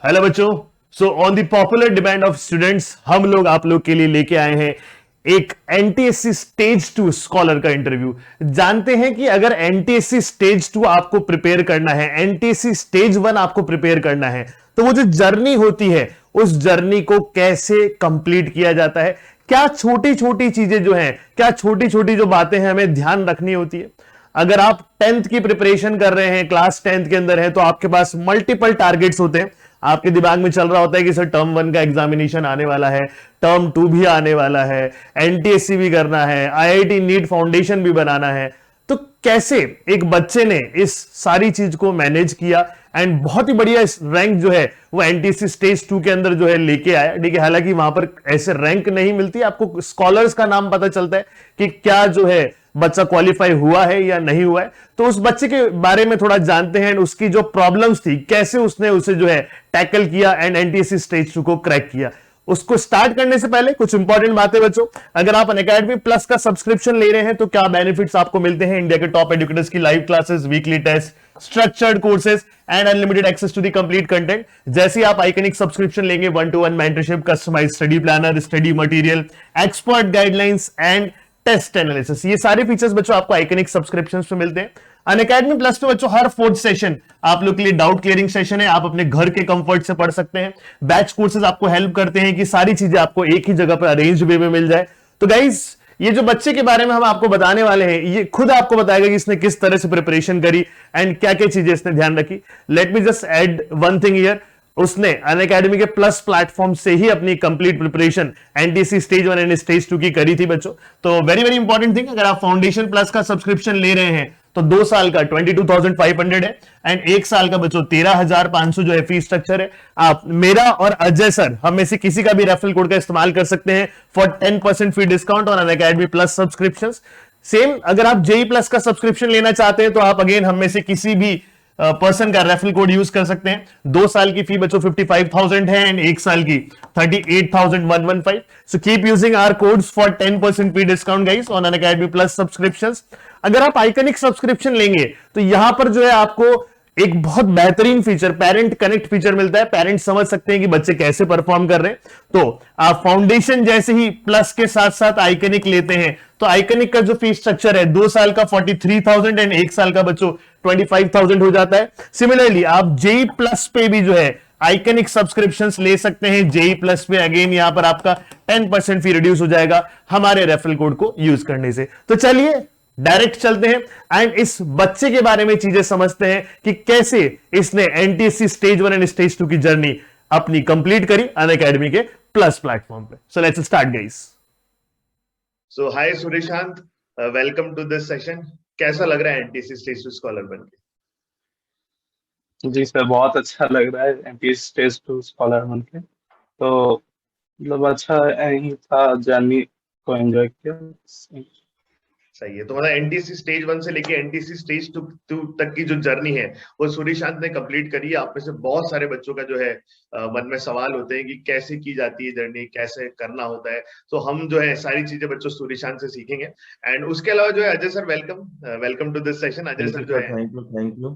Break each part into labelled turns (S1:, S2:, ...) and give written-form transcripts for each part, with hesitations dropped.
S1: Hello बच्चों। So on the popular demand of students हम लोग आप लोग के लिए लेके आए हैं एक एनटीएससी स्टेज 2 स्कॉलर का इंटरव्यू। जानते हैं कि अगर एनटीएससी स्टेज 2 आपको प्रिपेयर करना है, एनटीएससी स्टेज 1 आपको प्रिपेयर करना है, तो वो जो जर्नी होती है उस जर्नी को कैसे कंप्लीट किया जाता है, क्या छोटी छोटी चीजें जो हैं, क्या छोटी छोटी जो बातें हैं हमें ध्यान रखनी होती है। अगर आप 10th की प्रिपरेशन कर रहे हैं, क्लास 10th के अंदर है, तो आपके पास मल्टीपल टारगेट्स होते हैं। आपके दिमाग में चल रहा होता है कि सर टर्म 1 का एग्जामिनेशन आने वाला है, टर्म 2 भी आने वाला है, एनटीएससी भी करना है, आईआईटी नीट फाउंडेशन भी बनाना है। तो कैसे एक बच्चे ने इस सारी चीज को मैनेज किया एंड बहुत ही बढ़िया रैंक जो है वो एनटीएससी स्टेज 2 के अंदर जो है लेके आया। ठीक है, हालांकि वहां पर ऐसे रैंक नहीं मिलती, आपको स्कॉलर्स का नाम पता चलता है कि क्या जो है बच्चा क्वालिफाई हुआ है या नहीं हुआ है। तो उस बच्चे के बारे में थोड़ा जानते हैं, उसकी जो प्रॉब्लम्स थी कैसे उसने उसे जो है टैकल किया एंड एनटीएससी स्टेज 2 को क्रैक किया। उसको स्टार्ट करने से पहले कुछ इंपॉर्टेंट बातें बच्चों, अगर आप अनअकैडमी प्लस का सब्सक्रिप्शन ले रहे हैं तो क्या बेनिफिट्स आपको मिलते हैं। इंडिया के टॉप एजुकेटर्स की live classes, weekly test, structured courses and unlimited access to the complete content. जैसे ही आप आइकनिक सब्सक्रिप्शन लेंगे, 1-to-1 mentorship, customised study planner, study material, expert guidelines and test analysis, ये सारे फीचर्स बच्चों आपको आइकनिक सब्सक्रिप्शंस पे मिलते हैं। अनअकैडमी प्लस पे बच्चों हर 4th सेशन आप लोग के लिए डाउट क्लियरिंग सेशन है, आप अपने घर के कंफर्ट से पढ़ सकते हैं। बैच कोर्सेज आपको हेल्प करते हैं कि सारी चीजें आपको एक ही जगह पर अरेंज वे में मिल जाए। तो गाइज, ये जो बच्चे के बारे में हम आपको बताने वाले हैं, ये खुद आपको बताएगा कि इसने किस तरह से प्रिपरेशन करी एंड क्या क्या चीजें इसने ध्यान रखी। Let me just add one thing here, उसने अनअकैडमी के प्लस प्लेटफॉर्म से ही अपनी complete preparation NTSC stage 1 and stage 2 की करी थी बच्चों। तो वेरी वेरी इंपॉर्टेंट थिंग, अगर आप फाउंडेशन प्लस का सब्सक्रिप्शन ले रहे हैं तो 2 साल का 22,500 है एंड 1 साल का बच्चों 13,500 जो है फीस स्ट्रक्चर है। आप मेरा और अजय सर हम में से किसी का भी रेफरल कोड का इस्तेमाल कर सकते हैं for 10% fee discount on Unacademy plus subscription. Same अगर आप जेई प्लस का सब्सक्रिप्शन लेना चाहते हैं तो आप अगेन हम में से किसी भी पर्सन का रेफरल कोड यूज कर सकते हैं। 2 साल की फी बच्चों 55,000 है एंड 1 साल की 38,115। So keep using our codes for 10% fee discount guys on Unacademy plus subscriptions. अगर आप आइकनिक सब्सक्रिप्शन लेंगे तो यहां पर जो है आपको एक बहुत बेहतरीन फीचर, पेरेंट कनेक्ट फीचर मिलता है। पेरेंट्स समझ सकते हैं कि बच्चे कैसे परफॉर्म कर रहे हैं। तो आप फाउंडेशन जैसे ही प्लस के साथ साथ आइकनिक लेते हैं तो आइकनिक का जो फीस स्ट्रक्चर है 2 साल का 43,000 एंड 1 साल का बच्चों 25,000 हो जाता है। सिमिलरली आप जेई प्लस पे भी जो है आइकनिक सब्सक्रिप्शंस ले सकते हैं। जेई प्लस पे अगेन यहां पर आपका 10% फी रिड्यूस हो जाएगा हमारे रेफरल कोड को यूज करने से। तो चलिए डायरेक्ट चलते हैं एंड इस बच्चे के बारे में चीजें समझते हैं कि कैसे इसने एनटीएससी स्टेज 1 एंड स्टेज 2 की जर्नी अपनी कंप्लीट करी अनअकैडमी के प्लस प्लेटफॉर्म पे। So let's start guys.
S2: So hi Suryashant, welcome to this session. कैसा लग रहा है एनटीएससी स्टेज 2 स्कॉलर बनके?
S3: जी सर, बहुत अच्छा लग रहा है एमपीएस स्टेज 2 स्कॉलर बन के। तो मतलब अच्छा ही था, जर्नी को एंजॉय किया।
S2: सही है। तो मतलब एनटीएससी स्टेज 1 से लेके एनटीएससी स्टेज 2 तक की जो जर्नी है वो सूर्यशांत ने कंप्लीट करी है। आप में से बहुत सारे बच्चों का जो है मन में सवाल होते हैं कि कैसे की जाती है जर्नी, कैसे करना होता है। तो हम जो है सारी चीजें बच्चों सूर्यशांत से सीखेंगे। एंड उसके अलावा जो है Ajay sir, welcome to this session. Ajay sir जो है
S4: thank you thank you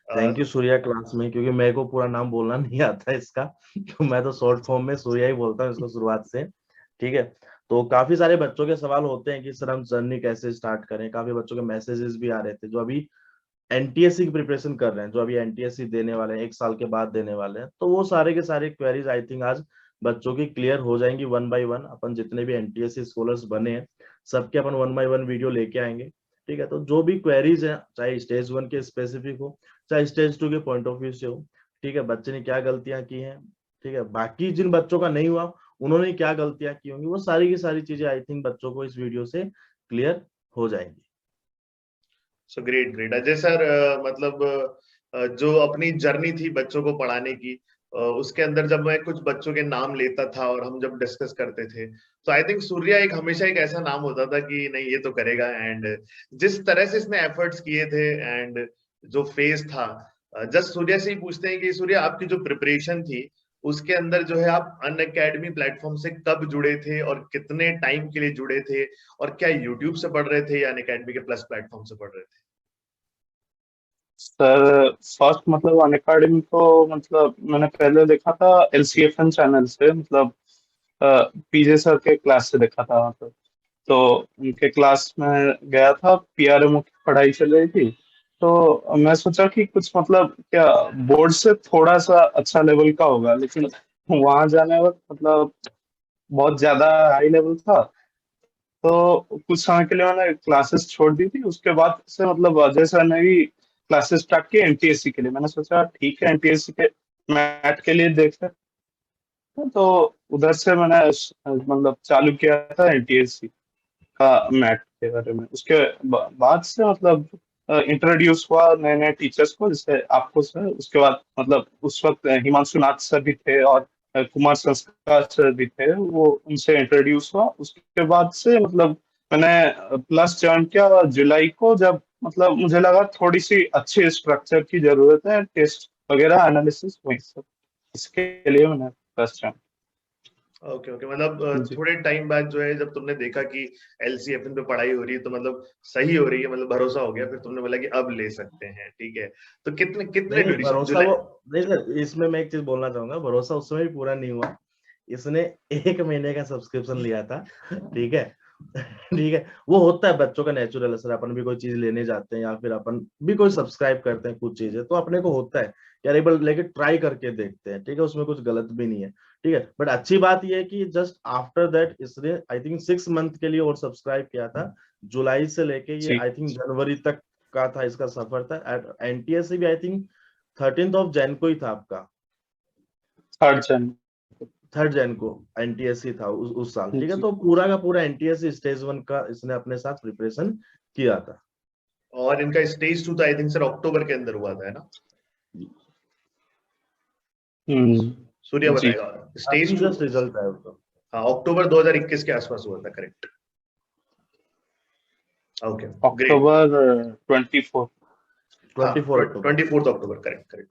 S4: thank you Surya class में, क्योंकि मेरे को पूरा नाम बोलना नहीं आता है इसका तो मैं तो शॉर्ट फॉर्म में सूर्या ही बोलता हूँ इसको शुरुआत से। ठीक है, तो काफी सारे बच्चों के सवाल होते हैं कि सर हम जर्नी कैसे स्टार्ट करें। काफी बच्चों के मैसेजेस भी आ रहे थे जो अभी एनटीएससी की प्रिपरेशन कर रहे हैं, जो अभी एनटीएससी देने वाले हैं, 1 साल के बाद देने वाले हैं। तो वो सारे के सारे क्वेरीज आई थिंक आज बच्चों की क्लियर हो जाएंगी वन बाय वन। अपन जितने भी एनटीएससी स्कॉलर्स बने हैं सबके अपन 1 बाय 1 वीडियो लेके आएंगे। ठीक है, तो जो भी क्वेरीज है, चाहे स्टेज 1 के स्पेसिफिक हो चाहे स्टेज 2 के पॉइंट ऑफ व्यू से हो, ठीक है, बच्चे ने क्या गलतियां की हैं, ठीक है, बाकी जिन बच्चों का नहीं हुआ उन्होंने क्या गलतियां की होंगी, वो सारी की सारी चीजें आई थिंक बच्चों को इस वीडियो से क्लियर हो जाएंगी।
S2: So great great Ajay sir, मतलब जो अपनी जर्नी थी बच्चों को पढ़ाने की, उसके अंदर जब मैं कुछ बच्चों के नाम लेता था और हम जब डिस्कस करते थे तो आई थिंक सूर्या एक हमेशा एक ऐसा नाम होता था कि नहीं ये तो करेगा। एंड जिस तरह से इसने एफर्ट्स किए थे एंड जो फेज था, जस्ट सूर्या से ही पूछते हैं कि सूर्या आपकी जो प्रिपरेशन थी उसके अंदर जो है आप अनअकैडमी प्लेटफॉर्म से कब जुड़े थे और कितने टाइम के लिए जुड़े थे, और क्या यूट्यूब से पढ़ रहे थे या अनअकैडमी के प्लस प्लेटफॉर्म से पढ़ रहे थे?
S3: सर फर्स्ट मतलब अनअकैडमी को मतलब मैंने पहले देखा था LCFN चैनल से, मतलब पीजे सर के क्लास से देखा था वहाँ पे। तो उनके क्लास में गया था, PRMO की पढ़ाई चल रही थी। तो मैं सोचा कि कुछ मतलब क्या बोर्ड से थोड़ा सा अच्छा लेवल का होगा, लेकिन वहां जाने वक्त मतलब बहुत ज्यादा हाई लेवल था। तो कुछ समय के लिए मैंने क्लासेस छोड़ दी थी। उसके बाद से मतलब अजय सर ने भी क्लासेस स्टार्ट किए NTSC के लिए। मैंने सोचा ठीक है, NTSC के मैट के लिए देखते हैं। तो उधर से मैंने मतलब चालू किया था NTSC का मैट के बारे में। उसके बाद से मतलब इंट्रोड्यूस हुआ नए नए टीचर्स को, जैसे आपको सर। उसके बाद मतलब उस वक्त हिमांशु नाथ सर भी थे और कुमार संस्कार सर भी थे, वो उनसे इंट्रोड्यूस हुआ। उसके बाद से मतलब मैंने प्लस ज्वाइन किया जुलाई को, जब मतलब मुझे लगा थोड़ी सी अच्छी स्ट्रक्चर की जरूरत है, टेस्ट वगैरह एनालिसिस वही सब, इसके लिए मैंने प्लस ज्वाइन।
S2: ओके ओके, मतलब
S3: जी
S2: थोड़े टाइम बाद जो है जब तुमने देखा कि LCFN पे पढ़ाई हो रही है तो मतलब सही हो रही है, मतलब भरोसा हो गया, फिर तुमने बोला कि अब ले सकते हैं, ठीक है। तो कितने कितने
S4: नहीं नहीं,
S2: ड्यूरेशन
S4: भरोसा
S2: जुलाई?
S4: वो नहीं सर, इसमें मैं एक चीज बोलना चाहूंगा, भरोसा उस समय भी पूरा नहीं हुआ। इसने 1 महीने का सब्सक्रिप्शन लिया था, ठीक है। ठीक है, वो होता है बच्चों का नेचुरल असर। अपन भी कोई चीज लेने जाते हैं या फिर अपन भी कोई सब्सक्राइब करते हैं कुछ चीजें, तो अपने को होता है यार एक बार लेके ट्राई करके देखते हैं, ठीक है, उसमें कुछ गलत भी नहीं है, ठीक है। बट अच्छी बात ये है कि जस्ट आफ्टर दैट इसने आई थिंक 6 मंथ के लिए और सब्सक्राइब किया था। जुलाई से लेके ये
S3: जी।
S4: आई थिंक जनवरी तक का था इसका सफर था। एट NTSC भी आई थिंक 13 जैन को ही था आपका,
S3: थर्ड जन।
S4: 3 जैन को NTSC था उस साल, ठीक है।
S3: जी
S4: तो पूरा का पूरा NTSC स्टेज 1 का इसने अपने साथ प्रिपरेशन किया था।
S2: और इनका स्टेज 2 तो आई थिंक सर अक्टूबर के अंदर हुआ था, है ना? सूर्या
S3: जी।
S2: बताएगा।
S4: अभी
S2: स्टेज 2,
S4: जस्ट रिजल्ट आया उसका।
S2: हाँ, अक्टूबर 2021 के आसपास हुआ था, करेक्ट। Okay, great.
S3: अक्टूबर 24।
S2: हाँ,
S4: 24 अक्टूबर।
S2: 24 अक्टूबर, करेक्ट करेक्ट।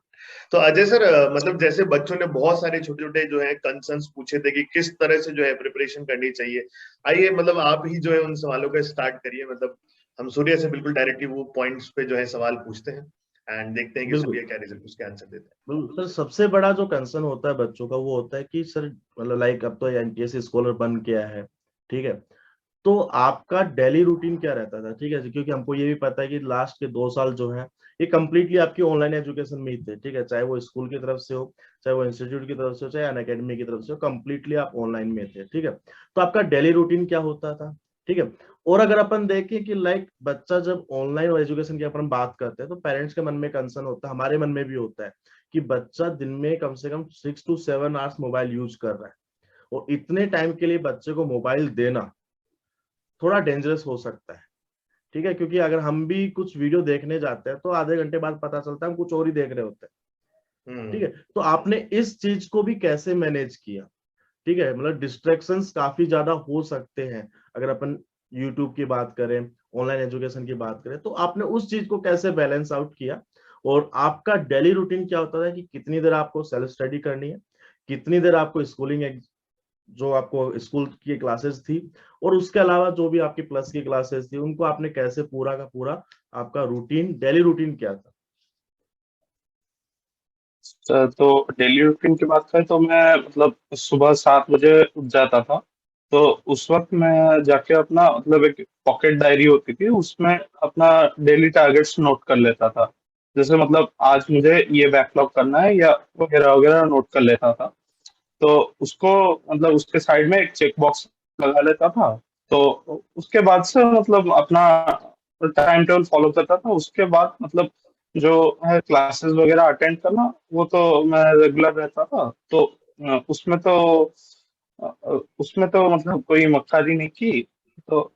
S2: तो अजय सर, मतलब जैसे बच्चों ने बहुत सारे छोटे छोटे जो है कंसर्न्स पूछे थे कि किस तरह से जो है प्रिपरेशन करनी चाहिए, आइए मतलब आप ही जो है उन सवालों का स्टार्ट करिए। मतलब हम सूर्य से बिल्कुल डायरेक्टली वो पॉइंट्स पे जो है सवाल पूछते हैं एंड देखते हैं कि
S4: बिल्कुल
S2: सूर्य क्या रिजल्ट उसके आंसर देते
S4: बिल्कुल सर, सबसे बड़ा जो कंसर्न होता है बच्चों का वो होता है कि सर मतलब लाइक अब तो NTSC स्कॉलर बन गया है, ठीक है। तो आपका डेली रूटीन क्या रहता था, ठीक है, क्योंकि हमको ये भी पता है कि लास्ट के 2 साल जो है ये कंप्लीटली आपकी ऑनलाइन एजुकेशन में ही थे, ठीक है। चाहे वो स्कूल की तरफ से हो, चाहे वो इंस्टीट्यूट की तरफ से हो, चाहे अनअकैडमी की तरफ से हो, कंप्लीटली आप ऑनलाइन में थे, ठीक है। तो आपका डेली रूटीन क्या होता था, ठीक है। और अगर अपन देखें कि लाइक बच्चा जब ऑनलाइन एजुकेशन की अपन बात करते हैं तो पेरेंट्स के मन में कंसर्न होता है, हमारे मन में भी होता है कि बच्चा दिन में कम से कम 6 to 7 आवर्स मोबाइल यूज कर रहा है। और इतने टाइम के लिए बच्चे को मोबाइल देना थोड़ा डेंजरस हो सकता है, ठीक है। क्योंकि अगर हम भी कुछ वीडियो देखने जाते हैं तो आधे घंटे बाद पता चलता है हम कुछ और ही देख रहे होते
S2: हैं।
S4: हैं, ठीक है। तो आपने इस चीज को भी कैसे मैनेज किया, ठीक है। मतलब डिस्ट्रैक्शंस काफी ज्यादा हो सकते हैं अगर अपन यूट्यूब की बात करें, ऑनलाइन एजुकेशन की बात करें, तो आपने उस चीज को कैसे बैलेंस आउट किया। और आपका डेली रूटीन क्या होता था कि कितनी देर आपको सेल्फ स्टडी करनी है, कितनी देर आपको स्कूलिंग जो आपको स्कूल की क्लासेस थी, और उसके अलावा जो भी आपकी प्लस की क्लासेस थी उनको आपने कैसे पूरा का पूरा आपका रूटीन डेली रूटीन क्या था।
S3: तो डेली रूटीन की बात करें तो मैं मतलब सुबह 7 बजे उठ जाता था। तो उस वक्त मैं जाके अपना मतलब एक पॉकेट डायरी होती थी, उसमें अपना डेली टारगेट्स नोट कर लेता था। जैसे मतलब आज मुझे ये बैकलॉग करना है या वगैरह वगैरह नोट कर लेता था। तो उसको मतलब उसके साइड में एक चेक बॉक्स लगा लेता था। तो उसके बाद से मतलब अपना टाइम टेबल फॉलो करता था। उसके बाद मतलब जो है क्लासेस वगैरह अटेंड करना, वो तो मैं रेगुलर रहता था। तो उसमें तो मतलब कोई मक्कारी नहीं की। तो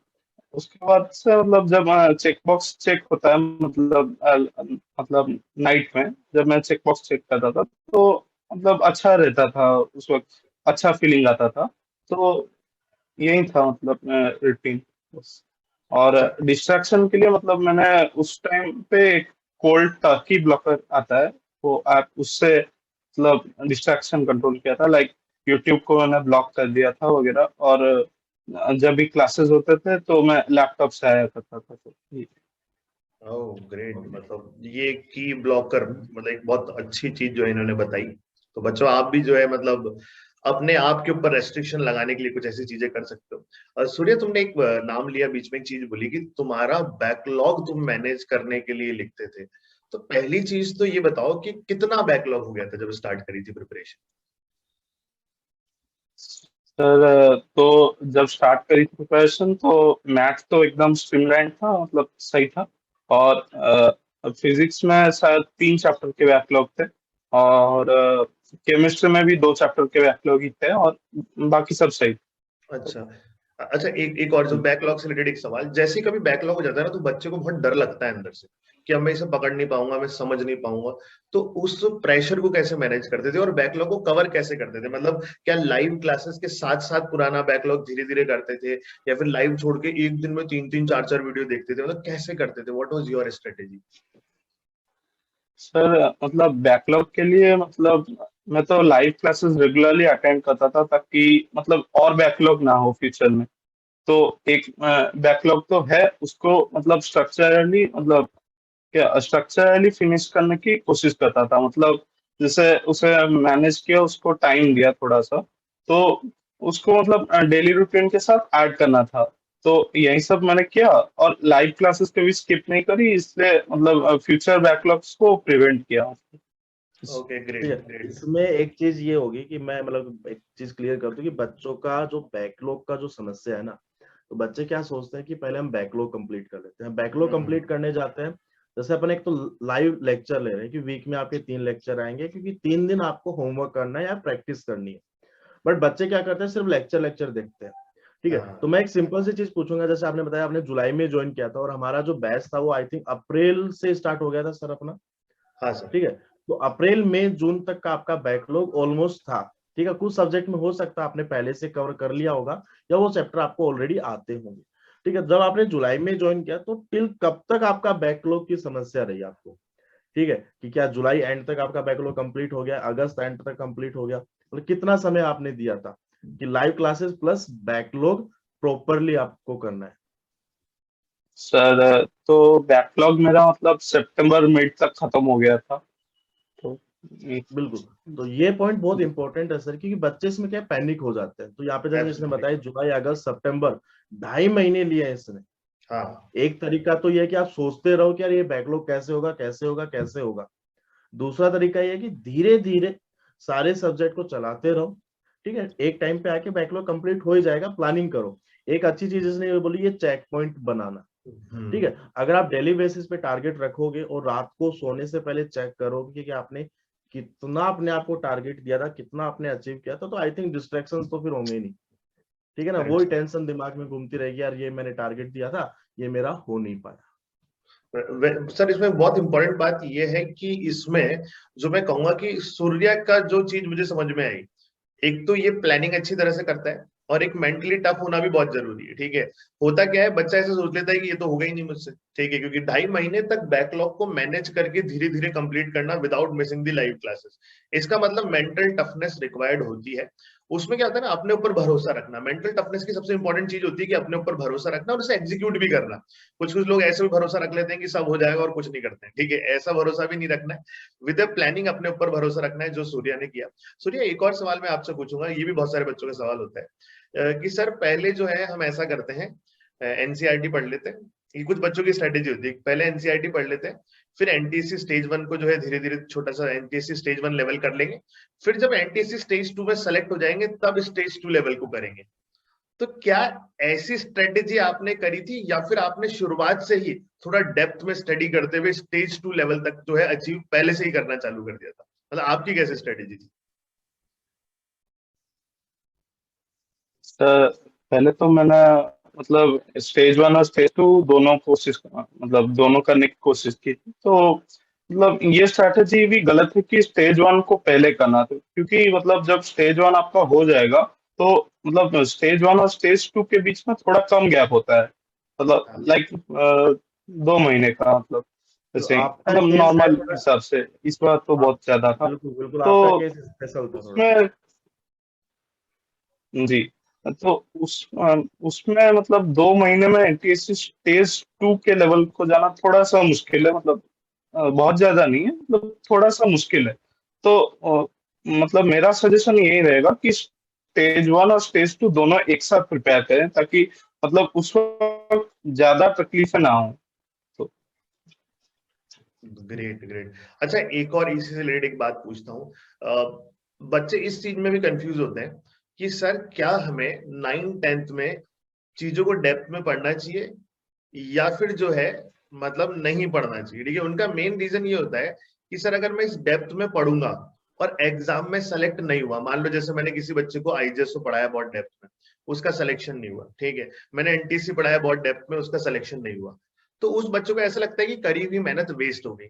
S3: उसके बाद से मतलब जब चेक बॉक्स चेक होता है, मतलब नाइट में जब मैं चेक बॉक्स चेक करता था तो मतलब अच्छा रहता था उस वक्त, अच्छा फीलिंग आता था। तो यही था मतलब रूटीन बस। और
S2: अच्छा।
S3: डिस्ट्रैक्शन के लिए मतलब मैंने उस टाइम पे एक कोल्ड टर्की ब्लॉकर आता है, वो ऐप, उससे मतलब डिस्ट्रैक्शन कंट्रोल किया था। लाइक यूट्यूब को मैंने ब्लॉक कर दिया था वगैरह। और जब भी क्लासेस होते थे तो मैं लैपटॉप से आया करता था। तो
S2: ओह ग्रेट, मतलब ये की ब्लॉकर मतलब एक बहुत अच्छी चीज जो है इन्होंने बताई। तो बच्चों आप भी जो है मतलब अपने आप के ऊपर रेस्ट्रिक्शन लगाने के लिए कुछ ऐसी चीजें कर सकते हो। और सूर्य तुमने एक नाम लिया, बीच में एक चीज बोली कि तुम्हारा बैकलॉग तुम मैनेज करने के लिए लिखते थे। तो पहली चीज तो ये बताओ कि कितना बैकलॉग हो गया था जब स्टार्ट करी थी प्रिपरेशन।
S3: सर तो जब स्टार्ट करी थी प्रिपरेशन तो मैथ तो एकदम स्ट्रीमलाइन था, मतलब सही था। और फिजिक्स में शायद 3 चैप्टर के बैकलॉग थे, और केमिस्ट्री में भी 2 चैप्टर के बैकलॉग ही थे, और बाकी सब सही
S2: अच्छा। अच्छा, एक और जो बैकलॉग से रिलेटेड एक सवाल, जैसे ही कभी बैकलॉग हो जाता है ना तो बच्चे को बहुत डर लगता है अंदर से कि अब मैं इसे पकड़ नहीं पाऊंगा, मैं समझ नहीं पाऊंगा। तो उस प्रेशर को कैसे मैनेज करते थे और बैकलॉग को कवर कैसे करते थे? मतलब क्या लाइव क्लासेस के साथ साथ पुराना बैकलॉग धीरे धीरे करते थे, या फिर लाइव छोड़ के एक दिन में 3 3 4 4 वीडियो देखते थे? मतलब कैसे करते थे? What was your strategy?
S3: Sir. मतलब बैकलॉग के लिए, मतलब मैं तो लाइव क्लासेस रेगुलरली अटेंड करता था, ताकि मतलब और बैकलॉग ना हो फ्यूचर में। तो एक बैकलॉग तो है, उसको मतलब स्ट्रक्चरली, मतलब क्या स्ट्रक्चरली फिनिश करने की कोशिश करता था। मतलब जैसे उसे मैनेज किया, उसको टाइम दिया थोड़ा सा, तो उसको मतलब डेली रूटीन के साथ ऐड करना था। तो यही सब मैंने किया, और लाइव क्लासेस कभी स्किप नहीं करी, इसलिए मतलब फ्यूचर बैकलॉग्स को प्रिवेंट किया।
S2: ओके,
S4: ठीक
S2: ग्रेट
S4: है।
S2: ग्रेट।
S4: इसमें एक चीज ये होगी कि मैं मतलब एक चीज क्लियर कर दूं कि बच्चों का जो बैकलॉग का जो समस्या है ना, तो बच्चे क्या सोचते हैं कि पहले हम बैकलॉग कंप्लीट कर लेते हैं, बैकलॉग कंप्लीट करने जाते हैं। जैसे अपन एक तो लाइव लेक्चर ले रहे हैं कि वीक में आपके 3 लेक्चर आएंगे, क्योंकि 3 दिन आपको होमवर्क करना है या प्रैक्टिस करनी है। बट बच्चे क्या करते हैं, सिर्फ लेक्चर लेक्चर देखते हैं। ठीक है, तो
S2: हाँ
S4: मैं एक सिंपल सी चीज पूछूंगा। जैसे आपने बताया आपने जुलाई में ज्वाइन किया था, और हमारा जो बैच था वो आई थिंक अप्रैल से स्टार्ट हो गया था सर अपना।
S2: हाँ सर।
S4: ठीक है, तो अप्रैल मई जून तक का आपका बैकलॉग ऑलमोस्ट था। ठीक है, कुछ सब्जेक्ट में हो सकता है आपने पहले से कवर कर लिया होगा, या वो चैप्टर आपको ऑलरेडी आते होंगे। ठीक है, जब आपने जुलाई में ज्वाइन किया तो टिल कब तक आपका बैकलॉग की समस्या रही आपको? ठीक है, कि क्या जुलाई एंड तक आपका बैकलॉग कंप्लीट हो गया, अगस्त एंड तक कंप्लीट हो गया? मतलब कितना समय आपने दिया था कि live classes plus backlog properly आपको करना है?
S3: सर तो बैकलॉग मेरा मतलब सितंबर मिड तक खत्म हो गया था। तो
S4: बिल्कुल। तो ये पॉइंट बहुत इंपॉर्टेंट है सर, क्योंकि बच्चे इसमें क्या पैनिक हो जाते हैं। तो यहाँ पे जैसे इसने
S2: एब्सोल्युटली।
S4: बताया जुलाई अगस्त सितंबर, 2.5 महीने लिए हैं इसने।
S2: हाँ।
S4: एक तरीका तो ये है कि आप सोचते रहो कि यार ये बैकलॉग कैसे होगा, कैसे होगा, कैसे होगा। दूसरा तरीका ये है कि धीरे धीरे सारे सब्जेक्ट को चलाते रहो। ठीक है, एक टाइम पे आके बैकलॉग कंप्लीट हो ही जाएगा, प्लानिंग करो। एक अच्छी चीज इसने ये बोली, ये चेक पॉइंट बनाना। ठीक है, अगर आप डेली बेसिस पे टारगेट रखोगे और रात को सोने से पहले चेक करोगे कि आपने कितना अपने आप को टारगेट दिया था, कितना आपने अचीव किया था, तो आई थिंक डिस्ट्रैक्शंस तो फिर होंगे ही नहीं। ठीक है ना,
S2: करेक्ट
S4: वही
S2: सर।
S4: टेंशन दिमाग में घूमती रहेगी, यार ये मैंने टारगेट दिया था, ये मेरा हो नहीं पाया।
S2: सर इसमें बहुत इंपॉर्टेंट बात यह है कि इसमें जो मैं कहूंगा कि सूर्या का जो चीज मुझे समझ में आई, एक तो ये प्लानिंग अच्छी तरह से करता है, और एक मेंटली टफ होना भी बहुत जरूरी है। ठीक है, होता क्या है, बच्चा ऐसे सोच लेता है कि ये तो होगा ही नहीं मुझसे। ठीक है, क्योंकि 2.5 महीने तक बैकलॉग को मैनेज करके धीरे धीरे कंप्लीट करना without missing the live classes, इसका मतलब मेंटल टफनेस रिक्वायर्ड होती है। उसमें क्या होता है ना, अपने ऊपर भरोसा रखना। मेंटल टफनेस की सबसे इंपॉर्टेंट चीज होती है कि अपने ऊपर भरोसा रखना और उसे एग्जीक्यूट भी करना। कुछ कुछ लोग ऐसे भी भरोसा रख लेते हैं कि सब हो जाएगा और कुछ नहीं करते हैं। ठीक है, ऐसा भरोसा भी नहीं रखना है। विद प्लानिंग अपने ऊपर भरोसा रखना है, जो सूर्या ने किया। सूर्या, एक और सवाल मैं आपसे पूछूंगा, ये भी बहुत सारे बच्चों का सवाल होता है कि सर पहले जो है हम ऐसा करते हैं, एनसीईआरटी पढ़ लेते हैं। ये कुछ बच्चों की स्ट्रेटेजी होती है, पहले एनसीईआरटी पढ़ लेते हैं, फिर एनटीएससी स्टेज 1 को जो है धीरे धीरे छोटा सा एनटीएससी स्टेज 1 लेवल कर लेंगे। फिर जब एनटीएससी स्टेज 2 में सेलेक्ट हो जाएंगे तब स्टेज 2 लेवल को करेंगे। तो क्या ऐसी स्ट्रेटेजी आपने करी थी, या फिर आपने शुरुआत से ही थोड़ा डेप्थ में स्टडी करते हुए स्टेज 2 लेवल तक जो है अचीव पहले से ही करना चालू कर दिया था? मतलब आपकी कैसी स्ट्रेटेजी थी?
S3: सर पहले तो मैंने मतलब स्टेज 1 और स्टेज 2 दोनों कोशिश, मतलब दोनों करने की कोशिश की थी। तो मतलब ये स्ट्रैटेजी भी गलत है कि स्टेज 1 को पहले करना था, क्योंकि मतलब जब स्टेज 1 आपका हो जाएगा, तो मतलब स्टेज 1 और स्टेज 2 के बीच में थोड़ा कम गैप होता है, मतलब
S2: हाँ।
S3: लाइक 2 महीने का, मतलब
S4: तो
S3: जैसे
S4: आपका
S3: मतलब
S4: केस है
S3: नॉर्मल
S4: थोड़ा।
S3: हिसाब से। इस बार तो
S4: आप
S3: बहुत ज्यादा था।
S4: बिल्कुल बिल्कुल,
S3: तो
S4: आपका केस स्पेशल था थोड़ा।
S3: उसमें जी, तो उसमें मतलब 2 महीने में एनटीएससी स्टेज 2 के लेवल को जाना थोड़ा सा मुश्किल है, मतलब बहुत ज्यादा नहीं है, मतलब थोड़ा सा मुश्किल है। तो मतलब मेरा सजेशन यही रहेगा कि स्टेज 1 और स्टेज 2 दोनों एक साथ प्रिपेयर करें, ताकि मतलब उस वक्त ज्यादा तकलीफें ना हो। तो
S2: ग्रेट ग्रेट। अच्छा, एक और इसी से रिलेटेड एक बात पूछता हूँ। बच्चे इस चीज में भी कंफ्यूज होते हैं कि सर क्या हमें 9th 10th में चीजों को डेप्थ में पढ़ना चाहिए या फिर जो है मतलब नहीं पढ़ना चाहिए। ठीक है, उनका मेन रीजन ये होता है कि सर अगर मैं इस डेप्थ में पढ़ूंगा और एग्जाम में सेलेक्ट नहीं हुआ, मान लो जैसे मैंने किसी बच्चे को आईजेएसओ पढ़ाया बहुत डेप्थ में, उसका सिलेक्शन नहीं हुआ, ठीक है, मैंने एनटीसी पढ़ाया बहुत डेप्थ में, उसका सिलेक्शन नहीं हुआ, तो उस बच्चों को ऐसा लगता है कि करी हुई मेहनत वेस्ट हो गई।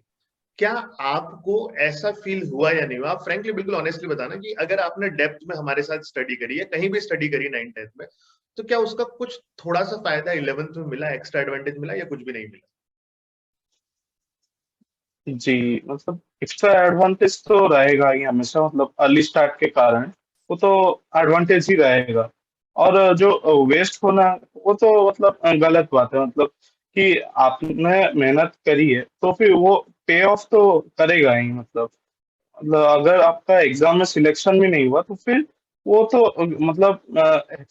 S2: क्या आपको ऐसा फील हुआ या नहीं हुआ? आप फ्रेंकली बिल्कुल ऑनेस्टली बताना कि अगर आपने डेप्थ में हमारे साथ स्टडी करी है, कहीं भी स्टडी करी 9th 10th में, तो क्या उसका कुछ थोड़ा सा फायदा 11th में मिला, एक्स्ट्रा एडवांटेज मिला या कुछ भी नहीं मिला?
S3: जी, मतलब एक्स्ट्रा एडवांटेज तो रहेगा ही हमेशा, मतलब अर्ली स्टार्ट के कारण वो तो एडवांटेज ही रहेगा। और जो वेस्ट होना, वो तो मतलब गलत बात है, मतलब कि आपने मेहनत करी है तो फिर वो पे ऑफ तो करेगा ही। मतलब अगर आपका एग्जाम में सिलेक्शन भी नहीं हुआ तो फिर वो तो मतलब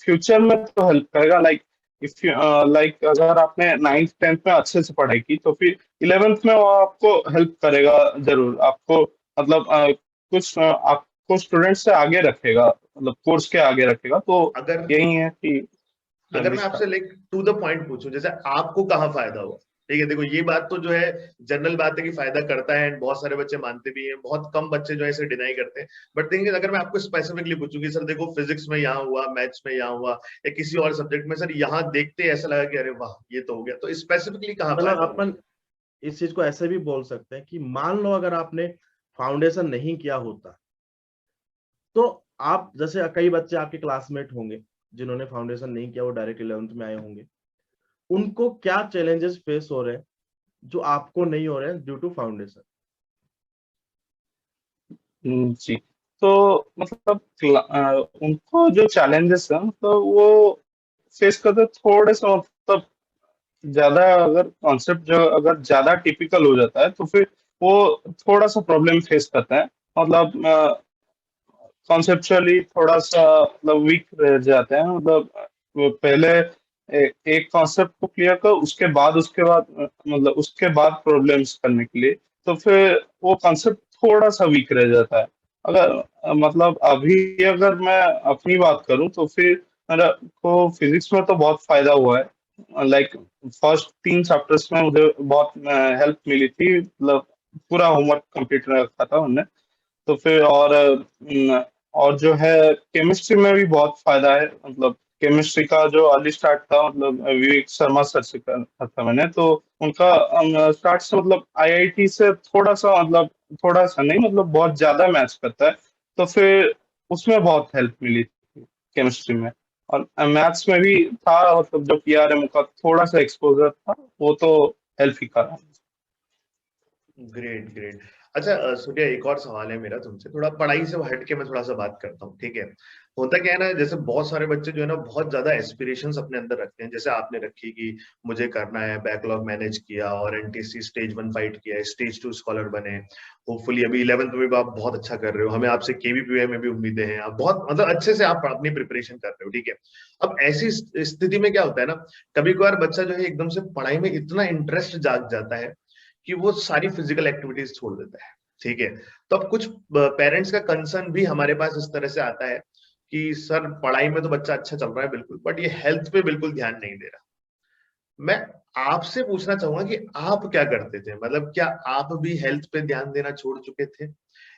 S3: फ्यूचर में तो हेल्प करेगा। लाइक इफ लाइक अगर आपने 9th 10th में अच्छे से पढ़ाई की तो फिर 11th में वो आपको हेल्प करेगा जरूर। आपको मतलब आपको स्टूडेंट से आगे रखेगा, मतलब कोर्स के आगे रखेगा। तो
S2: अगर
S3: यही है कि
S2: अगर
S3: जल्दी
S2: मैं आपसे
S3: start.
S2: Like to the point पूछूं, जैसे आपको कहाँ फायदा हुआ? ठीक है, देखो ये बात तो जो है जनरल बात है कि फायदा करता है, एंड बहुत सारे बच्चे मानते भी हैं, बहुत कम बच्चे जो है इसे डिनाई करते हैं। बट थिंग अगर मैं आपको स्पेसिफिकली पूछूंगी सर देखो फिजिक्स में यहाँ हुआ, मैथ्स में यहाँ हुआ, या किसी और सब्जेक्ट में सर यहाँ देखते ऐसा लगा कि अरे वाह ये तो हो गया, तो स्पेसिफिकली कहाँ
S4: मतलब
S2: फायदा हुआ?
S4: अपन इस चीज को ऐसे भी बोल सकते हैं कि मान लो अगर आपने फाउंडेशन नहीं किया होता, तो आप जैसे कई बच्चे आपके क्लासमेट होंगे जिन्होंने फाउंडेशन नहीं किया, वो डायरेक्ट 11th में आए होंगे, उनको क्या चैलेंजेस फेस हो रहे हैं जो आपको नहीं हो रहे हैं ड्यू टू फाउंडेशन?
S3: जी। तो मतलब उनको जो चैलेंजेस है, मतलब वो फेस करते थोड़े से, मतलब ज्यादा अगर कॉन्सेप्ट जो अगर ज्यादा टिपिकल हो जाता है तो फिर वो थोड़ा सा प्रॉब्लम फेस करता है। मतलब कॉन्सेप्चुअली थोड़ा सा मतलब वीक रह जाते हैं। मतलब वो पहले एक कॉन्सेप्ट को क्लियर कर, उसके बाद मतलब उसके बाद प्रॉब्लम्स करने के लिए, तो फिर वो कॉन्सेप्ट थोड़ा सा वीक रह जाता है। अगर मतलब अभी अगर मैं अपनी बात करूं तो फिर मेरा को फिजिक्स में तो बहुत फायदा हुआ है। लाइक फर्स्ट 3 चैप्टर्स में मुझे बहुत हेल्प मिली थी, मतलब पूरा होमवर्क कंप्लीट रखा था उन्होंने। तो फिर और जो है केमिस्ट्री में भी बहुत फायदा है। मतलब केमिस्ट्री का जो अर्ली स्टार्ट था, मतलब विवेक शर्मा सर से करा था मैंने, तो उनका स्टार्ट से मतलब आईआईटी से थोड़ा सा, मतलब थोड़ा सा नहीं, मतलब बहुत ज्यादा मैच करता है। तो फिर उसमें बहुत हेल्प मिली थी केमिस्ट्री में। और मैथ्स में भी था, मतलब जो पीआरएम का थोड़ा सा एक्सपोजर था, वो तो हेल्प ही करा।
S2: Great great. अच्छा सूर्या, एक और सवाल है मेरा तुमसे, थोड़ा पढ़ाई से हट के मैं थोड़ा सा बात करता हूँ, ठीक है? होता क्या है ना, जैसे बहुत सारे बच्चे जो है ना बहुत ज्यादा एस्पिरेशंस अपने अंदर रखते हैं, जैसे आपने रखी कि मुझे करना है, बैकलॉग मैनेज किया और एनटीसी स्टेज 1 फाइट किया, स्टेज 2 स्कॉलर बने, होपफुली अभी 11th में भी आप बहुत अच्छा कर रहे हो, हमें आपसे केवीपीआई में भी उम्मीदें हैं, आप बहुत मतलब अच्छे से आप अपनी प्रिपरेशन कर रहे हो, ठीक है? अब ऐसी स्थिति में क्या होता है ना, कभी कभार बच्चा जो है एकदम से पढ़ाई में इतना इंटरेस्ट जाग जाता है कि वो सारी फिजिकल एक्टिविटीज छोड़ देता है, ठीक है? तो अब कुछ पेरेंट्स का कंसर्न भी हमारे पास इस तरह से आता है कि सर पढ़ाई में तो बच्चा अच्छा चल रहा है बिल्कुल, बट ये हेल्थ पे बिल्कुल ध्यान नहीं दे रहा। मैं आपसे पूछना चाहूंगा कि आप क्या करते थे, मतलब क्या आप भी हेल्थ पे ध्यान देना छोड़ चुके थे,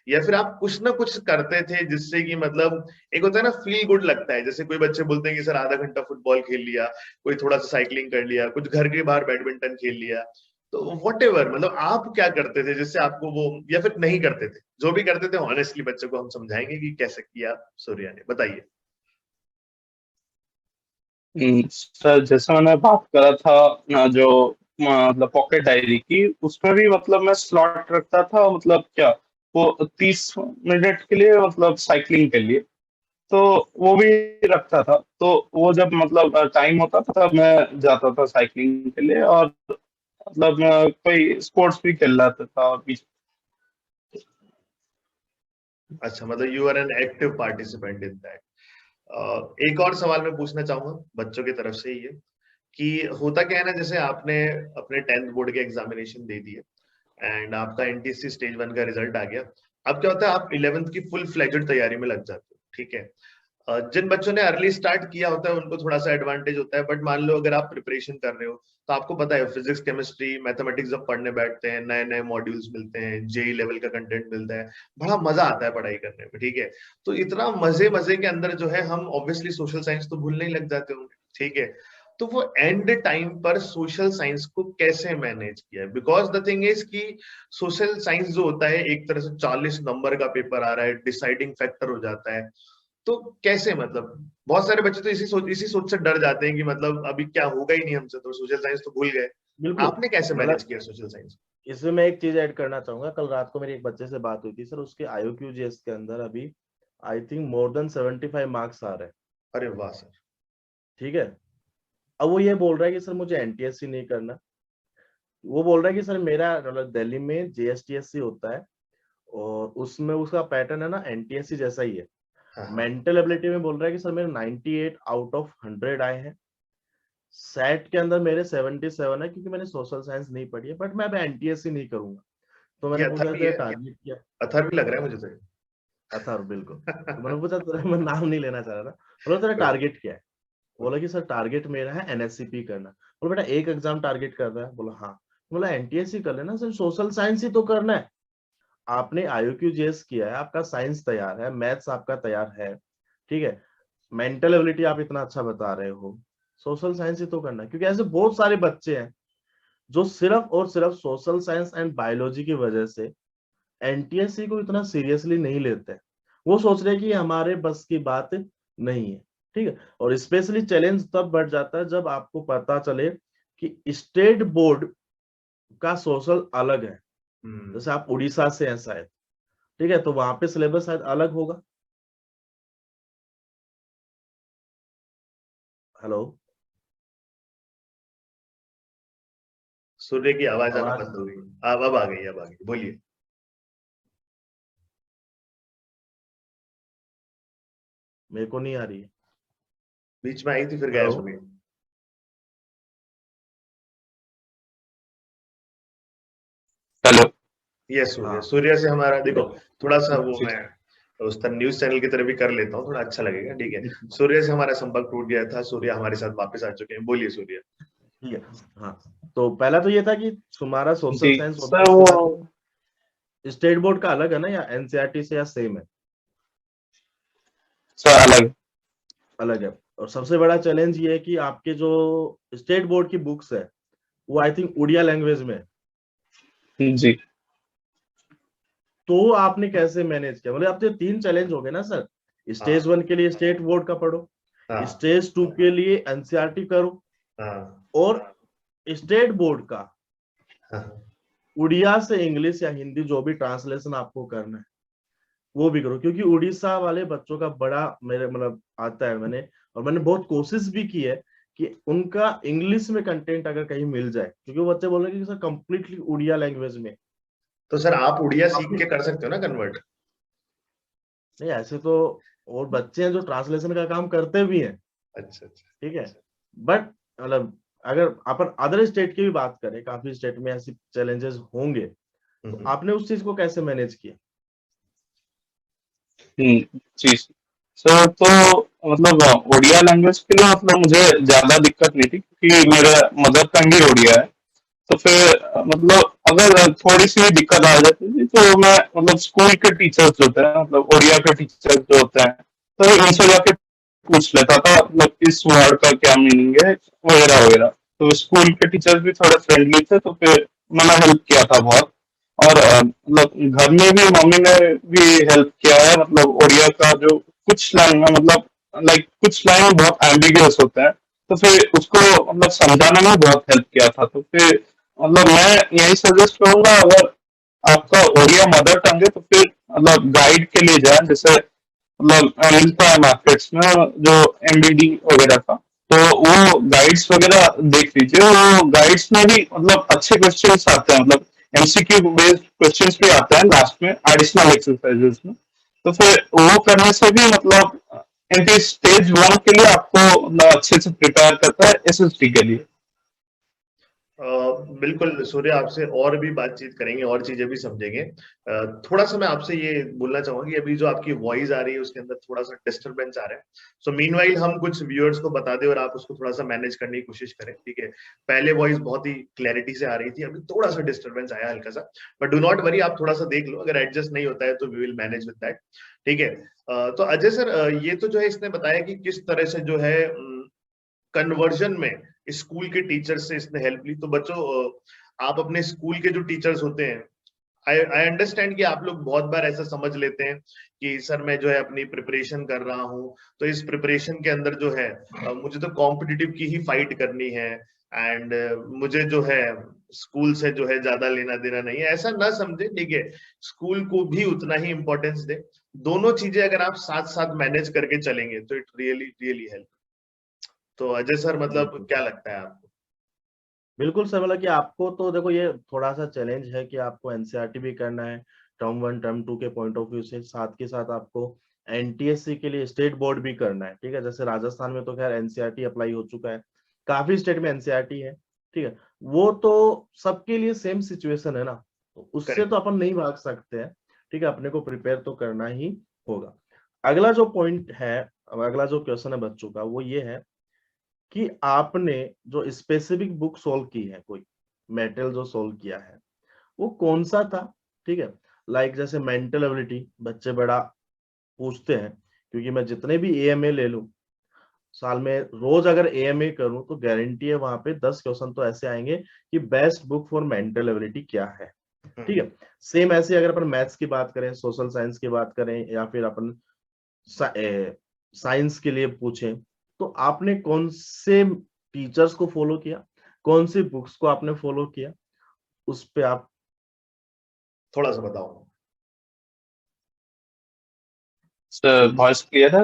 S2: या फिर आप कुछ ना कुछ करते थे जिससे कि मतलब एक होता है ना फील गुड लगता है, जैसे कोई बच्चे बोलते हैं कि सर आधा घंटा फुटबॉल खेल लिया, कोई थोड़ा सा साइकिलिंग कर लिया, कुछ घर के बाहर बैडमिंटन खेल लिया, तो वट एवर, मतलब आप क्या करते थे जिससे आपको वो, या फिर नहीं करते थे? जो भी करते थे ऑनेस्टली बच्चों को हम समझाएंगे कि कैसे किया सूर्या ने, बताइए।
S3: सर जैसे मैंने बात करा था जो मतलब पॉकेट डायरी की, उसमें भी मतलब मैं स्लॉट रखता था, मतलब क्या वो 30 मिनट के लिए, मतलब साइकिलिंग के लिए। तो वो भी रखता था। तो वो जब मतलब टाइम होता था तब मैं जाता था साइकिलिंग के लिए, और मतलब मैं कोई स्पोर्ट्स भी खेल रहा था और बीच।
S2: अच्छा, मतलब you are an active participant in that. एक और सवाल मैं पूछना चाहूंगा बच्चों की तरफ से ही है कि होता क्या है ना, जैसे आपने अपने 10th बोर्ड के एग्जामिनेशन दे दिए एंड आपका एनटीएससी स्टेज 1 का रिजल्ट आ गया। अब क्या होता है, आप 11th की फुल फ्लेजेड तैयारी में लग जाते हो, ठीक है। जिन बच्चों ने अर्ली स्टार्ट किया होता है उनको थोड़ा सा एडवांटेज होता है, बट मान लो अगर आप प्रिपरेशन कर रहे हो तो आपको पता है फिजिक्स केमिस्ट्री मैथमेटिक्स जब पढ़ने बैठते हैं, नए नए मॉड्यूल्स मिलते हैं, जेई लेवल का कंटेंट मिलता है, बड़ा मजा आता है पढ़ाई करने में, ठीक है। तो इतना मजे मजे के अंदर जो है हम ऑब्वियसली सोशल साइंस तो भूलने ही लग जाते होंगे, ठीक है। तो वो एंड टाइम पर सोशल साइंस को कैसे मैनेज किया, बिकॉज द थिंग इज कि सोशल साइंस जो होता है एक तरह से 40 नंबर का पेपर आ रहा है, डिसाइडिंग फैक्टर हो जाता है। तो कैसे, मतलब बहुत सारे बच्चे तो इसी सोच से डर जाते हैं कि मतलब अभी क्या होगा ही नहीं हमसे, तो सोशल साइंस तो भूल गए।
S4: बिल्कुल।
S2: आपने कैसे मैनेज
S4: मतलब
S2: किया सोशल साइंस?
S4: इसमें मैं एक चीज ऐड करना चाहूंगा। कल रात को मेरी एक बच्चे से बात हुई थी सर, उसके IOQGS के अंदर अभी I think more than 75 marks आ रहे हैं।
S2: अरे वाह सर।
S4: ठीक है। अब वो ये बोल रहा है कि सर मुझे NTSC नहीं करना। वो बोल रहा है कि सर मेरा मतलब दिल्ली में JSTSC होता है और उसमें उसका पैटर्न है ना NTSC जैसा ही है।
S2: हाँ, हाँ।
S4: मेंटल एबिलिटी में बोल रहा है कि सर मेरे 98 आउट ऑफ 100 आए हैं। सेट के अंदर मेरे 77 है क्योंकि मैंने सोशल साइंस नहीं पढ़ी है, बट मैं अब NTSC नहीं करूंगा। तो
S2: ये
S4: मैंने
S2: अथर
S4: पूछा
S2: भी
S4: तेरा
S2: है,
S4: टारगेट क्या?
S2: अथर भी लग रहा है मुझे तो।
S4: अथर बिल्कुल। तो मैंने पूछा तेरा, मैं नाम नहीं लेना चाह रहा था, बोला तेरा टारगेट क्या है? बोला कि सर टारगेट मेरा है NSCP करना। बोला बेटा एक एग्जाम टारगेट कर रहा है? बोला हाँ। बोला NTSC कर लेना सर, सोशल साइंस ही तो करना है। आपने IOQGS किया है, आपका साइंस तैयार है, मैथ्स आपका तैयार है, ठीक है, मेंटल एबिलिटी आप इतना अच्छा बता रहे हो, सोशल साइंस ही तो करना है। क्योंकि ऐसे बहुत सारे बच्चे हैं जो सिर्फ और सिर्फ सोशल साइंस एंड बायोलॉजी की वजह से NTSC को इतना सीरियसली नहीं लेते हैं। वो सोच रहे हैं कि ये हमारे बस की बात नहीं है, ठीक है। और स्पेशली चैलेंज तब बढ़ जाता है जब आपको पता चले कि स्टेट बोर्ड का सोशल अलग है। जैसे आप उड़ीसा से हैं शायद, ठीक है, तो वहां पे सिलेबस शायद अलग होगा। हेलो,
S2: सूर्य की आवाज आना
S4: आवाज
S2: बंद हो गई। अब आ गई, अब आ गई, बोलिए।
S4: मेरे को नहीं आ रही है।
S2: बीच में आई थी फिर
S4: हेलो,
S2: गैस हो गई।
S3: हेलो।
S2: यस, सूर्य,
S4: हाँ
S2: सूर्य से हमारा
S4: ठीक
S2: देखो
S4: है।
S2: थोड़ा सा वो
S3: जी।
S2: मैं उस तरह न्यूज चैनल की तरह भी कर लेता हूँ, थोड़ा अच्छा लगेगा, ठीक है। सूर्य से हमारा संपर्क टूट गया था, सूर्य हमारे साथ वापस आ चुके हैं, बोलिए सूर्य।
S4: ठीक है। हाँ, तो पहला तो ये था कि तुम्हारा सोशल
S3: जी
S4: साइंस
S3: सर,
S4: उसके
S3: वो
S4: बाद स्टेट बोर्ड का अलग है ना, या NCERT से, या सेम है?
S3: सर अलग।
S4: अलग है। और सबसे बड़ा चैलेंज ये है कि आपके जो स्टेट बोर्ड की बुक्स है वो आई थिंक उड़िया लैंग्वेज में है।
S3: जी।
S4: तो आपने कैसे मैनेज किया? मतलब आपके 3 चैलेंज हो गए ना सर। स्टेज
S2: हाँ,
S4: 1 के लिए स्टेट बोर्ड का पढ़ो,
S2: हाँ,
S4: स्टेज 2 के लिए NCERT करो,
S2: हाँ,
S4: और स्टेट बोर्ड का
S2: हाँ।
S4: उड़िया से इंग्लिश या हिंदी जो भी ट्रांसलेशन आपको करना है वो भी करो। क्योंकि उड़ीसा वाले बच्चों का बड़ा मेरे मतलब आता है, मैंने बहुत कोशिश भी की है कि उनका इंग्लिश में कंटेंट अगर कहीं मिल जाए, क्योंकि वो बच्चे बोल रहे हैं कि सर कंप्लीटली उड़िया लैंग्वेज में।
S2: तो सर आप उड़िया सीख
S4: आपने
S2: के कर सकते हो ना कन्वर्ट?
S4: नहीं, ऐसे तो और बच्चे हैं जो ट्रांसलेशन का काम करते भी हैं,
S2: अच्छा, अच्छा।
S4: ठीक है, बट मतलब अगर अपन अदर स्टेट की भी बात करें, काफी स्टेट में ऐसी चैलेंजेस होंगे, तो
S2: हम्म।
S4: आपने उस चीज को कैसे मैनेज किया?
S3: जी सर। तो मतलब उड़िया लैंग्वेज के लिए मतलब मुझे ज्यादा दिक्कत नहीं थी क्योंकि मेरा मदर टंग ही उड़िया है। तो फिर मतलब अगर थोड़ी सी भी दिक्कत आ जाती थी तो मैं मतलब स्कूल के टीचर्स जो होते हैं, मतलब उड़िया के टीचर्स जो होते हैं, तो उनसे जाके पूछ लेता था मतलब इस वर्ड का क्या मीनिंग है वगैरह वगैरह। तो स्कूल के टीचर्स भी थोड़े फ्रेंडली थे तो फिर मैंने हेल्प किया था बहुत। और मतलब घर में भी मम्मी ने भी हेल्प किया है। मतलब उड़िया का जो कुछ लाइन में मतलब लाइक कुछ लाइन बहुत एम्बिगुअस होते हैं, तो फिर उसको मतलब समझाने में बहुत हेल्प किया था। तो फिर मतलब मैं यही सजेस्ट करूंगा, अगर आपका उड़िया मदर टंग है तो फिर मतलब गाइड के लिए जाए, जैसे मतलब मिलता है मार्केट्स में, जो एमबीडी वगैरह का, तो वो गाइड्स वगैरह देख लीजिए। वो गाइड्स में भी मतलब अच्छे क्वेश्चंस आते हैं, मतलब एमसीक्यू बेस्ड क्वेश्चंस भी आते हैं लास्ट में एडिशनल एक्सरसाइजेस में। तो फिर वो करने से भी मतलब एमपी स्टेज 1 के लिए आपको मतलब अच्छे से प्रिपेयर करता है एसएसटी के लिए।
S2: बिल्कुल सूर्य, आपसे और भी बातचीत करेंगे और चीजें भी समझेंगे। थोड़ा सा मैं आपसे ये बोलना चाहूंगा कि अभी जो आपकी वॉइस आ रही है उसके अंदर थोड़ा सा डिस्टरबेंस आ रहा है। सो मीनवाइल हम कुछ व्यूअर्स को बता दें और आप उसको थोड़ा सा मैनेज करने की कोशिश करें, ठीक है। पहले वॉइस बहुत ही क्लैरिटी से आ रही थी, अभी थोड़ा सा डिस्टरबेंस आया हल्का सा, बट डू नॉट वरी, आप थोड़ा सा देख लो, अगर एडजस्ट नहीं होता है तो we will manage with that, ठीक है। तो अजय सर, ये तो जो है इसने बताया कि किस तरह से जो है कन्वर्जन में स्कूल के टीचर से इसने हेल्प ली। तो बच्चों, आप अपने स्कूल के जो टीचर्स होते हैं, आई अंडरस्टैंड कि आप लोग बहुत बार ऐसा समझ लेते हैं कि सर मैं जो है अपनी प्रिपरेशन कर रहा हूँ, तो इस प्रिपरेशन के अंदर जो है मुझे तो कॉम्पिटिटिव की ही फाइट करनी है, एंड मुझे जो है स्कूल से जो है ज्यादा लेना देना नहीं है, ऐसा ना समझे, ठीक है। स्कूल को भी उतना ही इंपॉर्टेंस दे। दोनों चीजें अगर आप साथ साथ मैनेज करके चलेंगे तो इट रियली रियली हेल्प। तो अजय सर, मतलब
S4: बिल्कुल
S2: क्या लगता है आपको?
S4: बिल्कुल सर, मतलब कि आपको तो देखो ये थोड़ा सा चैलेंज है कि आपको एनसीईआरटी भी करना है टर्म 1 टर्म 2 के पॉइंट ऑफ व्यू से, साथ के साथ आपको एनटीएससी के लिए स्टेट बोर्ड भी करना है, ठीक है। जैसे राजस्थान में तो खैर एनसीईआरटी अप्लाई हो चुका है, काफी स्टेट में एनसीईआरटी है, ठीक है। वो तो सबके लिए सेम सिचुएशन है ना, तो उससे
S2: करेक्ट।
S4: तो अपन नहीं भाग सकते हैं, ठीक है। अपने को प्रिपेयर तो करना ही होगा। अगला जो पॉइंट है, अगला जो क्वेश्चन है बच्चों का, वो ये है कि आपने जो स्पेसिफिक बुक सोल्व की है, कोई मेटेरियल जो सोल्व किया है वो कौन सा था, ठीक है। लाइक जैसे मेंटल एबिलिटी बच्चे बड़ा पूछते हैं, क्योंकि मैं जितने भी एएमए ले लूं, साल में रोज अगर एएमए करूं तो गारंटी है वहां पे 10 क्वेश्चन तो ऐसे आएंगे कि best book for mental ability क्या है, ठीक है। सेम ऐसे अगर अपन मैथ्स की बात करें, सोशल साइंस की बात करें, या फिर अपन साइंस के लिए पूछें, तो आपने कौन से टीचर्स को फॉलो किया, कौन सी बुक्स को आपने फॉलो किया, उस पे आप
S2: थोड़ा सा बताओ।
S3: सर वॉइस क्लियर है?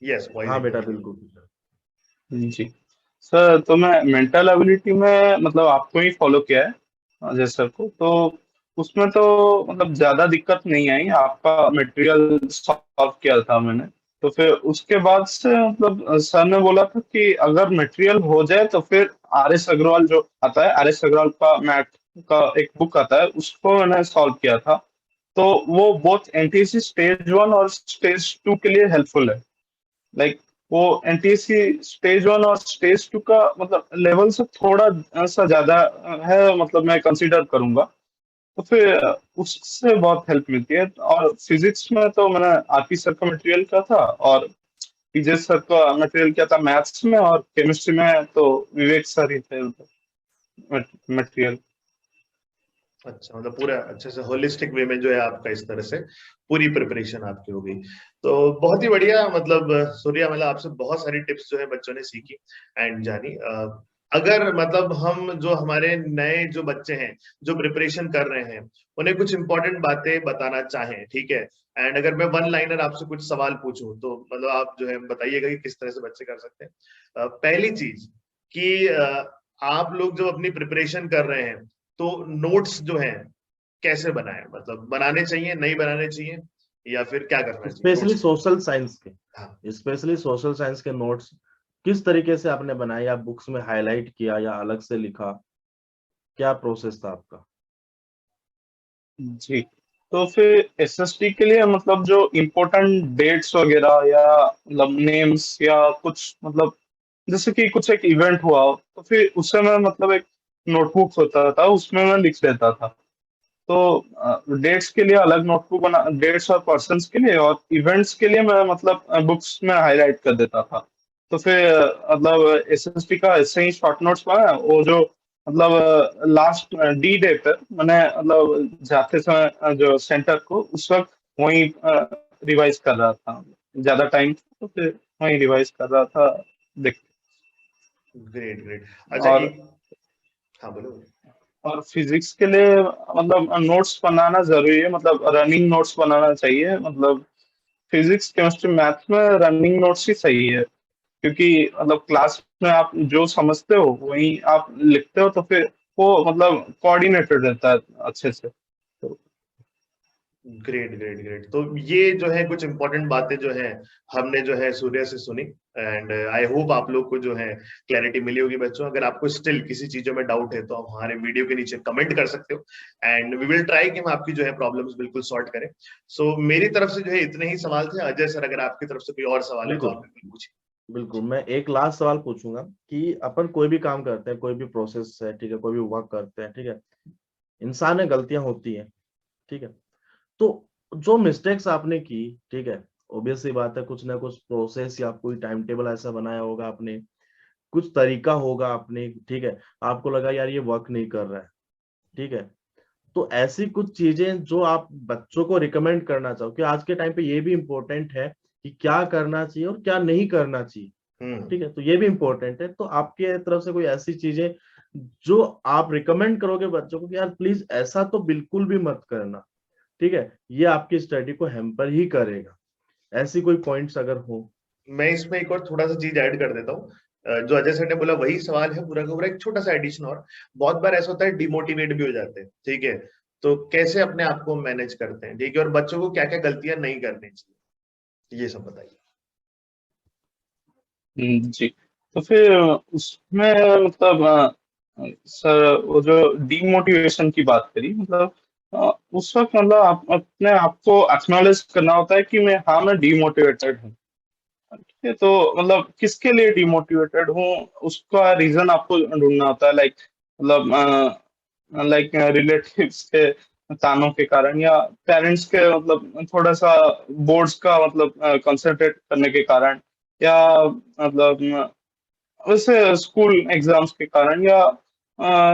S2: यस, वॉइस
S4: हाँ बेटा
S2: एकदम clear।
S4: बिल्कुल।
S3: जी सर, तो मैं मेंटल एबिलिटी में मतलब आपको ही फॉलो किया है अजय सर को, तो उसमें तो मतलब ज्यादा दिक्कत नहीं आई, आपका मटेरियल सॉल्व किया था मैंने। तो फिर उसके बाद से मतलब सर ने बोला था कि अगर मटेरियल हो जाए तो फिर आर एस अग्रवाल जो आता है, आर एस अग्रवाल का मैथ का एक बुक आता है, उसको मैंने सॉल्व किया था। तो वो बोथ एनटीएससी स्टेज 1 और स्टेज 2 के लिए हेल्पफुल है। लाइक वो एनटीएससी स्टेज 1 और स्टेज 2 का मतलब लेवल से थोड़ा सा ज्यादा है, मतलब मैं कंसीडर करूंगा। तो फिर उससे बहुत हेल्प मिलती है। और फिजिक्स में तो मैंने आरपी सर का मटेरियल किया था, और पीजे सर का मटेरियल किया था मैथ्स में, और केमिस्ट्री में तो विवेक सर ही थे मटेरियल।
S2: अच्छा, मतलब पूरा अच्छे से होलिस्टिक वे में जो है आपका इस तरह से पूरी प्रिपरेशन आपकी हो गई। तो बहुत ही बढ़िया, मतलब सूर्या, मतलब आपसे बहुत सारी टिप्स जो है बच्चों ने सीखी एंड जानी। अगर मतलब हम जो हमारे नए जो बच्चे हैं जो प्रिपरेशन कर रहे हैं, उन्हें कुछ इंपॉर्टेंट बातें बताना चाहें, ठीक है, एंड अगर मैं वन लाइनर आपसे कुछ सवाल पूछूं तो मतलब आप जो है बताइएगा कि किस तरह से बच्चे कर सकते हैं। पहली चीज कि आप लोग जब अपनी प्रिपरेशन कर रहे हैं तो नोट्स जो हैं कैसे बनाएं, मतलब बनाने चाहिए, नहीं बनाने चाहिए, या फिर क्या करना चाहिए
S4: स्पेशली
S2: नोट्स के लिए?
S4: सोशल साइंस
S2: हाँ।
S4: के, स्पेशली सोशल साइंस के नोट्स किस तरीके से आपने बनाए, या बुक्स में हाईलाइट किया या अलग से लिखा, क्या प्रोसेस था आपका?
S3: जी, तो फिर एसएसटी के लिए मतलब जो इम्पोर्टेंट डेट्स वगैरह या मतलब नेम्स या कुछ मतलब जैसे कि कुछ एक इवेंट हुआ हो, तो फिर उससे मैं मतलब एक नोटबुक होता था, उसमें मैं लिख लेता था। तो डेट्स के लिए अलग नोटबुक बना, डेट्स और पर्सन्स के लिए, और इवेंट्स के लिए मैं मतलब बुक्स में हाईलाइट कर देता था। तो फिर मतलब एसएसटी का ऐसे ही शॉर्ट नोट्स बना, वो जो मतलब लास्ट डी डे पे मैंने मतलब जाते समय जो सेंटर को उस वक्त वहीं रिवाइज कर रहा था, ज्यादा टाइम तो फिर वहीं रिवाइज कर रहा था, देख।
S2: Great great. अच्छा,
S3: और
S2: एक, हाँ बोलो।
S3: और फिजिक्स के लिए मतलब नोट्स बनाना जरूरी है, मतलब रनिंग नोट्स बनाना चाहिए, मतलब फिजिक्स केमिस्ट्री मैथ्स में रनिंग नोट्स ही सही है, क्योंकि मतलब क्लास में आप जो समझते हो वही आप लिखते हो, तो फिर वो मतलब कोऑर्डिनेटेड रहता है अच्छे से। तो
S2: ग्रेट ग्रेट ग्रेट। तो ये जो है कुछ इंपॉर्टेंट बातें जो है हमने जो है सूर्य से सुनी, एंड आई होप आप लोग को जो है क्लैरिटी मिली होगी बच्चों। अगर आपको स्टिल किसी चीजों में डाउट है तो आप हमारे वीडियो के नीचे कमेंट कर सकते हो, एंड वी विल ट्राई कि हम आपकी जो है प्रॉब्लम्स बिल्कुल सॉर्ट करें। सो मेरी तरफ से जो है इतने ही सवाल थे। अजय सर, अगर आपकी तरफ से कोई और सवाल है तो
S4: बिल्कुल
S2: आप बिल्कुल पूछिए।
S4: बिल्कुल, मैं एक लास्ट सवाल पूछूंगा कि अपन कोई भी काम करते हैं, कोई भी प्रोसेस है, ठीक है, कोई भी वर्क करते हैं, ठीक है, इंसान में गलतियां होती हैं, ठीक है, तो जो मिस्टेक्स आपने की, ठीक है, ऑब्वियस सी बात है, कुछ ना कुछ प्रोसेस या कोई टाइम टेबल ऐसा बनाया होगा आपने, कुछ तरीका होगा आपने, ठीक है, आपको लगा यार ये वर्क नहीं कर रहा है, ठीक है, तो ऐसी कुछ चीजें जो आप बच्चों को रिकमेंड करना चाहो कि आज के टाइम पे ये भी इम्पोर्टेंट है कि क्या करना चाहिए और क्या नहीं करना चाहिए,
S2: हम्म।
S4: ठीक है, तो ये भी इम्पोर्टेंट है। तो आपके तरफ से कोई ऐसी चीजें जो आप रिकमेंड करोगे बच्चों को कि यार प्लीज ऐसा तो बिल्कुल भी मत करना, ठीक है, ये आपकी स्टडी को हैम्पर ही करेगा, ऐसी कोई पॉइंट्स अगर हो।
S2: मैं इसमें एक और थोड़ा सा चीज ऐड कर देता हूँ। जो अजय सर ने बोला वही सवाल है पूरा का पूरा, एक छोटा सा एडिशन और। बहुत बार ऐसा होता है डिमोटिवेट भी हो जाते हैं, ठीक है, तो कैसे अपने आप को मैनेज करते हैं, ठीक है, और बच्चों को क्या क्या गलतियां नहीं करनी चाहिए, ये सब बताइए।
S3: जी, तो फिर उसमें मतलब सर वो जो डीमोटिवेशन की बात करी, मतलब उस वक्त मतलब आप अपने आप को एक्नॉलेज करना होता है कि मैं डीमोटिवेटेड हूँ। ठीक है, तो मतलब किसके लिए डिमोटिवेटेड हूँ उसका रीजन आपको ढूंढना होता है, लाइक मतलब रिलेटिव्स के तानों के कारण, या पेरेंट्स के मतलब थोड़ा सा बोर्ड्स का मतलब कंसंट्रेट करने के कारण, या मतलब वैसे स्कूल एग्जाम्स के कारण,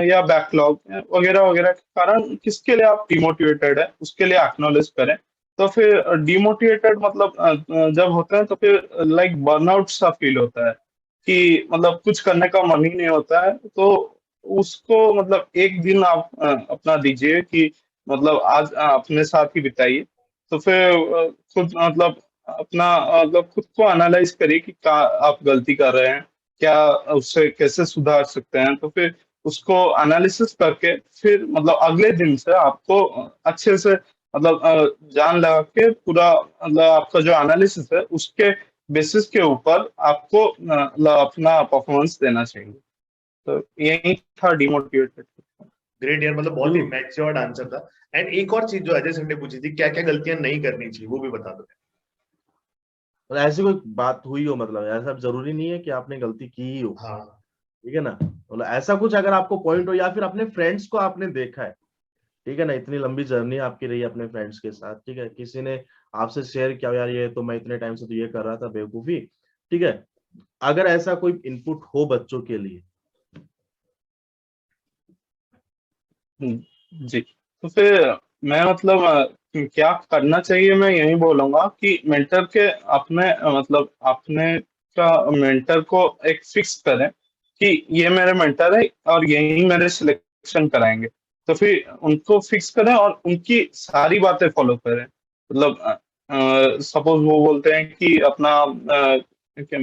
S3: या बैकलॉग वगैरह वगैरह के कारण किसके लिए आप डिमोटिवेटेड है उसके लिए एक्नॉलेज करें। तो फिर डिमोटिवेटेड मतलब जब होते हैं तो फिर लाइक बर्नआउट सा फील होता है कि मतलब कुछ करने का मन ही नहीं होता है। तो उसको मतलब एक दिन आप अपना दीजिए कि मतलब आज अपने साथ ही बिताइए। तो फिर खुद मतलब अपना मतलब खुद को एनालाइज करिए कि क्या आप गलती कर रहे हैं, क्या उससे कैसे सुधार सकते हैं। तो फिर उसको एनालिसिस करके फिर मतलब अगले दिन से आपको अच्छे से मतलब जान लगा के पूरा मतलब आपका जो एनालिसिस है उसके बेसिस के ऊपर आपको मतलब अपना परफॉर्मेंस देना चाहिए। तो यही था डिमोटिवेटेड।
S2: ग्रेट यार, मतलब बहुत ही
S4: बिल्कुल,
S2: मैच्योर्ड आंसर था। एंड एक और चीज जो अजय सर ने पूछी थी, क्या क्या गलतियां नहीं करनी चाहिए, वो भी बता दो।
S4: और ऐसी कोई बात हुई हो, मतलब ऐसा जरूरी नहीं है कि आपने गलती की ही हो,
S2: हाँ।
S4: ठीक है ना, मतलब ऐसा कुछ अगर आपको पॉइंट हो या फिर अपने फ्रेंड्स को आपने देखा है, ठीक है ना, इतनी लंबी जर्नी आपकी रही है अपने फ्रेंड्स के साथ, ठीक है, किसी ने आपसे शेयर किया यार ये तो मैं इतने टाइम से तो ये कर रहा था बेवकूफी, ठीक है, अगर ऐसा कोई इनपुट हो बच्चों के लिए।
S3: जी, तो फिर मैं मतलब क्या करना चाहिए, मैं यही बोलूंगा कि मेंटर के अपने मतलब अपने का मेंटर को एक फिक्स करें कि ये मेरे मेंटर है और यही मेरे सिलेक्शन कराएंगे। तो फिर उनको फिक्स करें और उनकी सारी बातें फॉलो करें। मतलब सपोज वो बोलते हैं कि अपना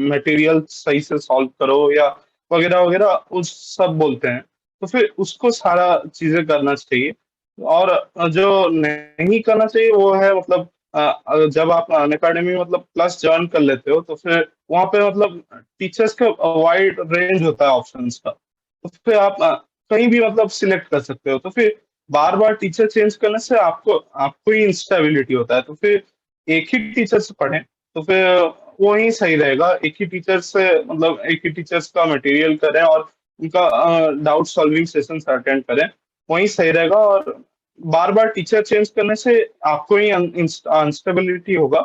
S3: मटेरियल सही से सॉल्व करो या वगैरह वगैरह उस सब बोलते हैं, तो फिर उसको सारा चीजें करना चाहिए। और जो नहीं करना चाहिए वो है मतलब जब आप अनअकैडमी मतलब क्लास ज्वाइन कर लेते हो तो फिर वहाँ पे मतलब टीचर्स का वाइड रेंज होता है ऑप्शंस का। तो फिर आप कहीं भी मतलब सिलेक्ट कर सकते हो। तो फिर बार बार टीचर चेंज करने से आपको आपको ही इंस्टेबिलिटी होता है। तो फिर एक ही टीचर से पढ़ें तो फिर वो ही सही रहेगा। एक ही टीचर से मतलब एक ही टीचर्स का मटेरियल करें और उनका डाउट सॉल्विंग सेशंस अटेंड करें, वही सही रहेगा। और बार बार टीचर चेंज करने से आपको ही अनस्टेबिलिटी होगा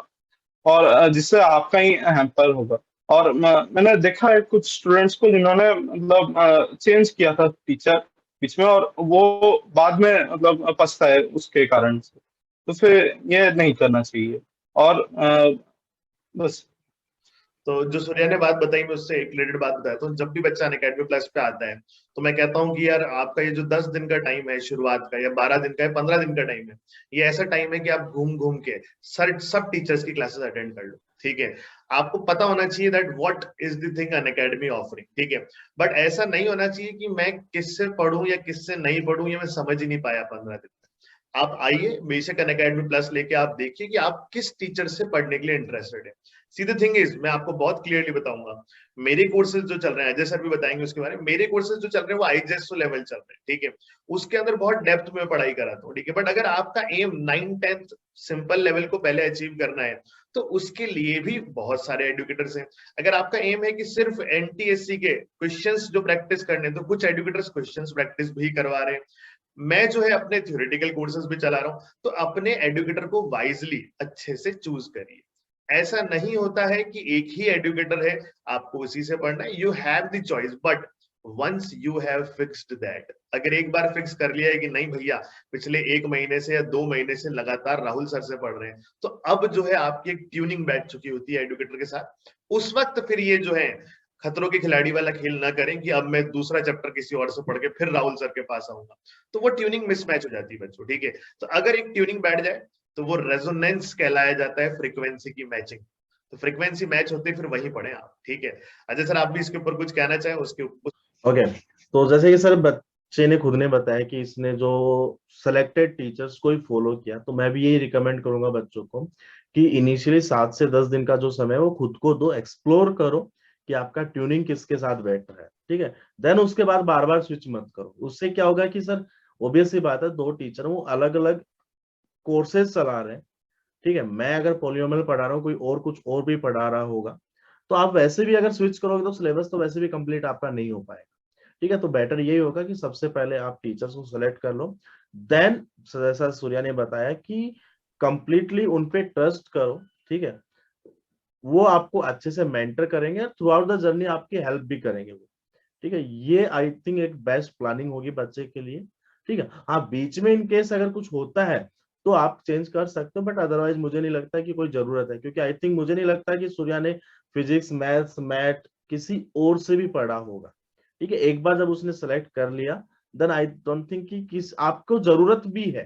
S3: और जिससे आपका ही हैम्पर होगा। और मैंने देखा है कुछ स्टूडेंट्स को जिन्होंने मतलब चेंज किया था टीचर बीच में और वो बाद में मतलब पछताए उसके कारण से। तो फिर ये नहीं करना चाहिए। और बस।
S2: तो जो सूर्या ने बात बताई, मैं उससे एक रिलेटेड बात बताया, तो जब भी बच्चा अनअकैडमी प्लस पे आता है तो मैं कहता हूँ कि यार आपका ये जो 10 दिन का टाइम है शुरुआत का, या 12 दिन का है, 15 दिन का टाइम है, ये ऐसा टाइम है कि आप घूम घूम के सब टीचर्स की क्लासेस अटेंड कर लो, ठीक है। आपको पता होना चाहिए that what is the thing Unacademy offering, ठीक है। बट ऐसा नहीं होना चाहिए कि मैं किससे पढ़ूं या किससे नहीं पढ़ूं, ये मैं समझ ही नहीं पाया 15 दिन में। आप आइए बेशक अनअकैडमी प्लस लेके आप देखिए कि आप किस टीचर से पढ़ने के लिए इंटरेस्टेड है। सी द थिंग इज, मैं आपको बहुत क्लियरली बताऊंगा, मेरे कोर्सेज जो चल रहे हैं, अजय सर भी बताएंगे उसके बारे में, मेरे कोर्सेज जो चल रहे हैं वो आईजेएसओ लेवल चल रहे हैं, ठीक है। उसके अंदर बहुत डेप्थ में पढ़ाई कराता हूँ, ठीक है। बट अगर आपका एम 9-10 सिंपल लेवल को पहले अचीव करना है तो उसके लिए भी बहुत सारे एडुकेटर्स हैं। अगर आपका एम है कि सिर्फ एनटीएससी के क्वेश्चंस जो प्रैक्टिस करने, तो कुछ एडुकेटर्स क्वेश्चंस प्रैक्टिस भी करवा रहे हैं। मैं जो है अपने थ्योरेटिकल कोर्सेज भी चला रहा हूँ, तो अपने एडुकेटर को वाइजली अच्छे से चूज करिए। ऐसा नहीं होता है कि एक ही एडुकेटर है, आपको उसी से पढ़ना है, you have the choice, but once you have fixed that, अगर एक बार फिक्स कर लिया है कि नहीं भैया पिछले 1 महीने से या 2 महीने से लगातार राहुल सर से पढ़ रहे हैं, तो अब जो है आपकी एक ट्यूनिंग बैठ चुकी होती है एडुकेटर के साथ। उस वक्त फिर ये जो है खतरों के खिलाड़ी वाला खेल ना करें कि अब मैं दूसरा चैप्टर किसी और से पढ़ के फिर राहुल सर के पास आऊंगा, तो वो ट्यूनिंग मिसमैच हो जाती है बच्चों, ठीक है। तो अगर एक ट्यूनिंग बैठ जाए तो वो रेजोनेंस कहलाया जाता है, फ्रीक्वेंसी की मैचिंग। तो फ्रीक्वेंसी मैच होती है, फिर वहीं पढ़े आप, ठीक है। अजय सर आप भी इसके ऊपर कुछ कहना चाहें उसके ऊपर?
S4: ओके, तो जैसे कि सर बच्चे ने खुद ने बताया कि इसने जो सेलेक्टेड टीचर्स को ही फॉलो किया, तो मैं भी यही रिकमेंड करूंगा बच्चों को कि इनिशियली 7 से 10 दिन का जो समय है वो खुद को दो, एक्सप्लोर करो कि आपका ट्यूनिंग किसके साथ बैठ रहा है, ठीक है। देन उसके बाद बार बार स्विच मत करो। उससे क्या होगा कि सर ऑब्वियस सी बात है, 2 टीचर वो अलग अलग कोर्सेज चला रहे हैं, ठीक है। मैं अगर पॉलिनोमियल पढ़ा रहा हूँ, कोई और कुछ और भी पढ़ा रहा होगा, तो आप वैसे भी अगर स्विच करोगे तो सिलेबस तो वैसे भी कंप्लीट आपका नहीं हो पाएगा, ठीक है। तो बेटर यही होगा कि सबसे पहले आप टीचर्स को सेलेक्ट कर लो, देन जैसा सूर्या ने बताया कि कंप्लीटली उन पे ट्रस्ट करो, ठीक है। वो आपको अच्छे से मेंटर करेंगे, थ्रू आउट द जर्नी आपकी हेल्प भी करेंगे वो, ठीक है। ये आई थिंक एक बेस्ट प्लानिंग होगी बच्चे के लिए, ठीक है। हाँ, बीच में इन केस अगर कुछ होता है तो आप चेंज कर सकते हो, बट अदरवाइज मुझे नहीं लगता कि कोई जरूरत है, क्योंकि आई थिंक मुझे नहीं लगता कि सूर्या ने फिजिक्स मैथ्स मैथ किसी और से भी पढ़ा होगा, ठीक है। एक बार जब उसने सेलेक्ट कर लिया, देन आई डोंट थिंक कि किस आपको जरूरत भी है,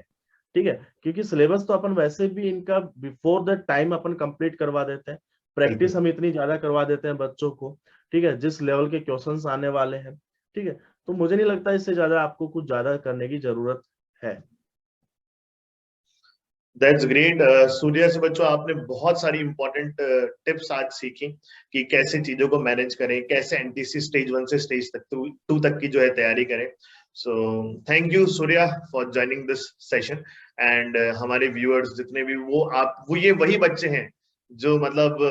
S4: ठीक है। क्योंकि सिलेबस तो अपन वैसे भी इनका before the time upon complete करवा देते हैं, प्रैक्टिस हम इतनी ज्यादा करवा देते हैं बच्चों को, ठीक है, जिस लेवल के क्वेश्चंस आने वाले हैं, ठीक है। तो मुझे नहीं लगता इससे ज्यादा आपको कुछ ज्यादा करने की जरूरत है।
S2: That's great. सूर्या से बच्चों आपने बहुत सारी इंपॉर्टेंट टिप्स आज सीखी कि कैसे चीजों को मैनेज करें, कैसे एनटीसी स्टेज 1 से स्टेज तक 2 तक की जो है तैयारी करें। So thank you Surya for joining this session. And हमारे व्यूअर्स जितने भी वो ये वही बच्चे हैं जो मतलब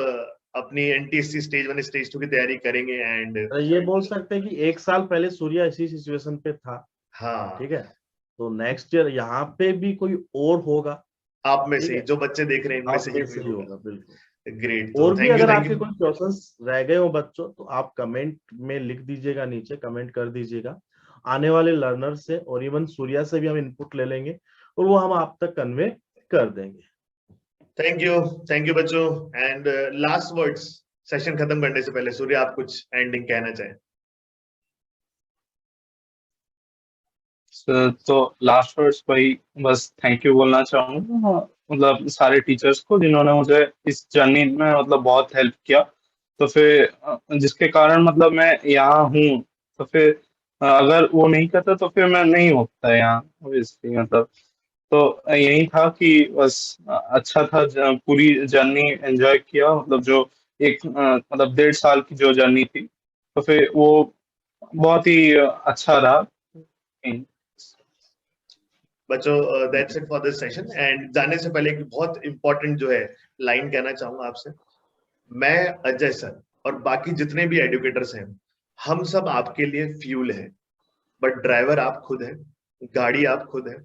S2: अपनी एनटीएससी स्टेज 1 स्टेज 2 की तैयारी करेंगे। एंड
S4: ये बोल सकते हैं कि 1 साल पहले सूर्या इसी सिचुएशन पे था,
S2: हाँ,
S4: ठीक है। तो नेक्स्ट ईयर यहाँ पे भी कोई और होगा,
S2: आप में
S4: ठीक
S2: से
S4: है,
S2: जो बच्चे देख रहे हैं इनमें
S4: आप
S2: से ही
S4: में
S2: कोई
S4: से ही
S2: होगा।
S4: होगा, बिल्कुल।
S2: ग्रेट, तो
S4: और भी
S2: थैंक यू,
S4: अगर
S2: थैंक
S4: आपके
S2: यू।
S4: कोई क्वेश्चंस रह गए हो बच्चों, तो आप कमेंट में लिख दीजिएगा, नीचे कमेंट कर दीजिएगा। आने वाले लर्नर से और इवन सूर्या से भी हम इनपुट ले लेंगे और वो हम आप तक कन्वे कर देंगे।
S2: थैंक यू बच्चों। एंड लास्ट वर्ड्स सेशन खत्म करने से पहले सूर्य आप कुछ एंडिंग कहना चाहें?
S3: तो लास्ट वर्ड्स वही बस थैंक यू बोलना चाहूंगा, मतलब सारे टीचर्स को जिन्होंने मुझे इस जर्नी में मतलब बहुत हेल्प किया। तो फिर जिसके कारण मतलब मैं यहाँ हूँ, तो फिर अगर वो नहीं करता तो फिर मैं नहीं होता यहाँ obviously, मतलब तो यही था कि बस अच्छा था, पूरी जर्नी एंजॉय किया, मतलब जो एक मतलब 1.5 साल की जो जर्नी थी, तो फिर वो बहुत ही अच्छा रहा।
S2: बच्चों that's it for this session. And जाने से पहले एक बहुत इंपॉर्टेंट जो है लाइन कहना चाहूंगा आपसे। मैं, अजय सर और बाकी जितने भी एडुकेटर्स हैं, हम सब आपके लिए फ्यूल है, बट ड्राइवर आप खुद हैं, गाड़ी आप खुद है,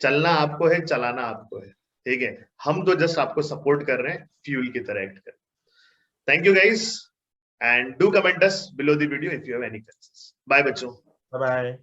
S2: चलना आपको है, चलाना आपको है, ठीक है। हम तो जस्ट आपको सपोर्ट कर रहे हैं, फ्यूल की तरह एक्ट कर। Thank you guys, and do comment us below the video if you have any questions. Bye बच्चों।
S4: Bye bye.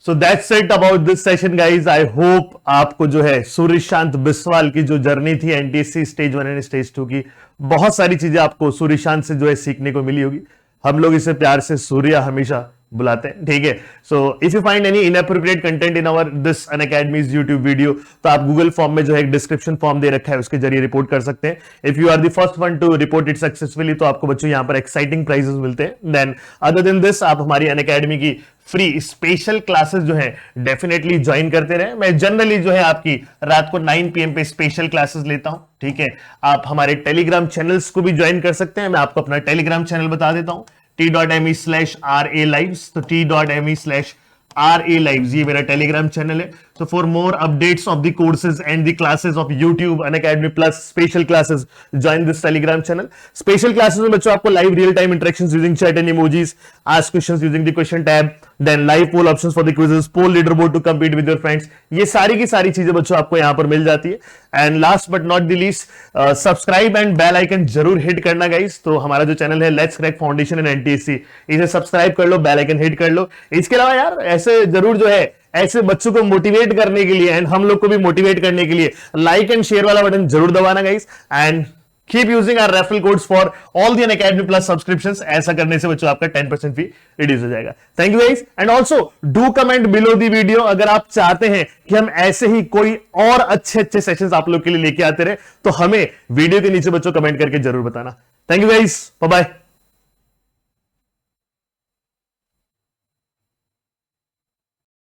S1: So that's it about this session guys. I hope आपको जो है सूर्यशांत बिस्वाल की जो जर्नी थी एनटीएससी स्टेज 1 एंड स्टेज 2 की, बहुत सारी चीजें आपको सूर्यशांत से जो है सीखने को मिली होगी। हम लोग इसे प्यार से सूर्या हमेशा बुलाते हैं, ठीक है। So if you find any inappropriate content in our this Unacademy's YouTube video, तो आप गूगल फॉर्म में जो है एक डिस्क्रिप्शन फॉर्म दे रखा है, उसके जरिए रिपोर्ट कर सकते हैं। If you are the first one to report it successfully, तो आपको बच्चों यहां पर एक्साइटिंग प्राइजेस मिलते हैं। देन अदर देन दिस, आप हमारी अनअकैडमी की फ्री स्पेशल क्लासेस जो है डेफिनेटली ज्वाइन करते रहे। मैं जनरली जो है आपकी रात को 9 PM पे स्पेशल क्लासेस लेता हूं, ठीक है। आप हमारे टेलीग्राम चैनल्स को भी ज्वाइन कर सकते हैं। मैं आपको अपना टेलीग्राम चैनल बता देता हूं, t.me/RA-Lives। तो t.me/RA-Lives ये मेरा टेलीग्राम चैनल है। So for more updates of the courses and the classes of YouTube, Unacademy Plus, special classes, join this Telegram channel. Special classes में बच्चों आपको live real-time interactions using chat and emojis, ask questions using the question tab, then live poll options for the quizzes, poll leaderboard to compete with your friends. ये सारी की सारी चीजें बच्चों आपको यहाँ पर मिल जाती है। And last but not the least, subscribe and bell icon जरूर हिट करना गाइस। तो हमारा जो चैनल है let's crack foundation in NTSC, इसे सब्सक्राइब कर लो, बेल आइकन हिट कर लो। इसके अलावा यार ऐसे जरूर जो है ऐसे बच्चों को मोटिवेट करने के लिए एंड हम लोग को भी मोटिवेट करने के लिए लाइक एंड शेयर वाला बटन जरूर दबाना guys. And keep using our referral codes for all the Unacademy plus subscriptions. ऐसा करने से बच्चों आपका 10% फी रिड्यूस हो जाएगा। Thank you guys. And also do comment below the video, अगर आप चाहते हैं कि हम ऐसे ही कोई और अच्छे सेशंस आप लोग के लिए लेके आते रहे, तो हमें वीडियो के नीचे बच्चों कमेंट करके जरूर बताना। Thank you guys, bye bye.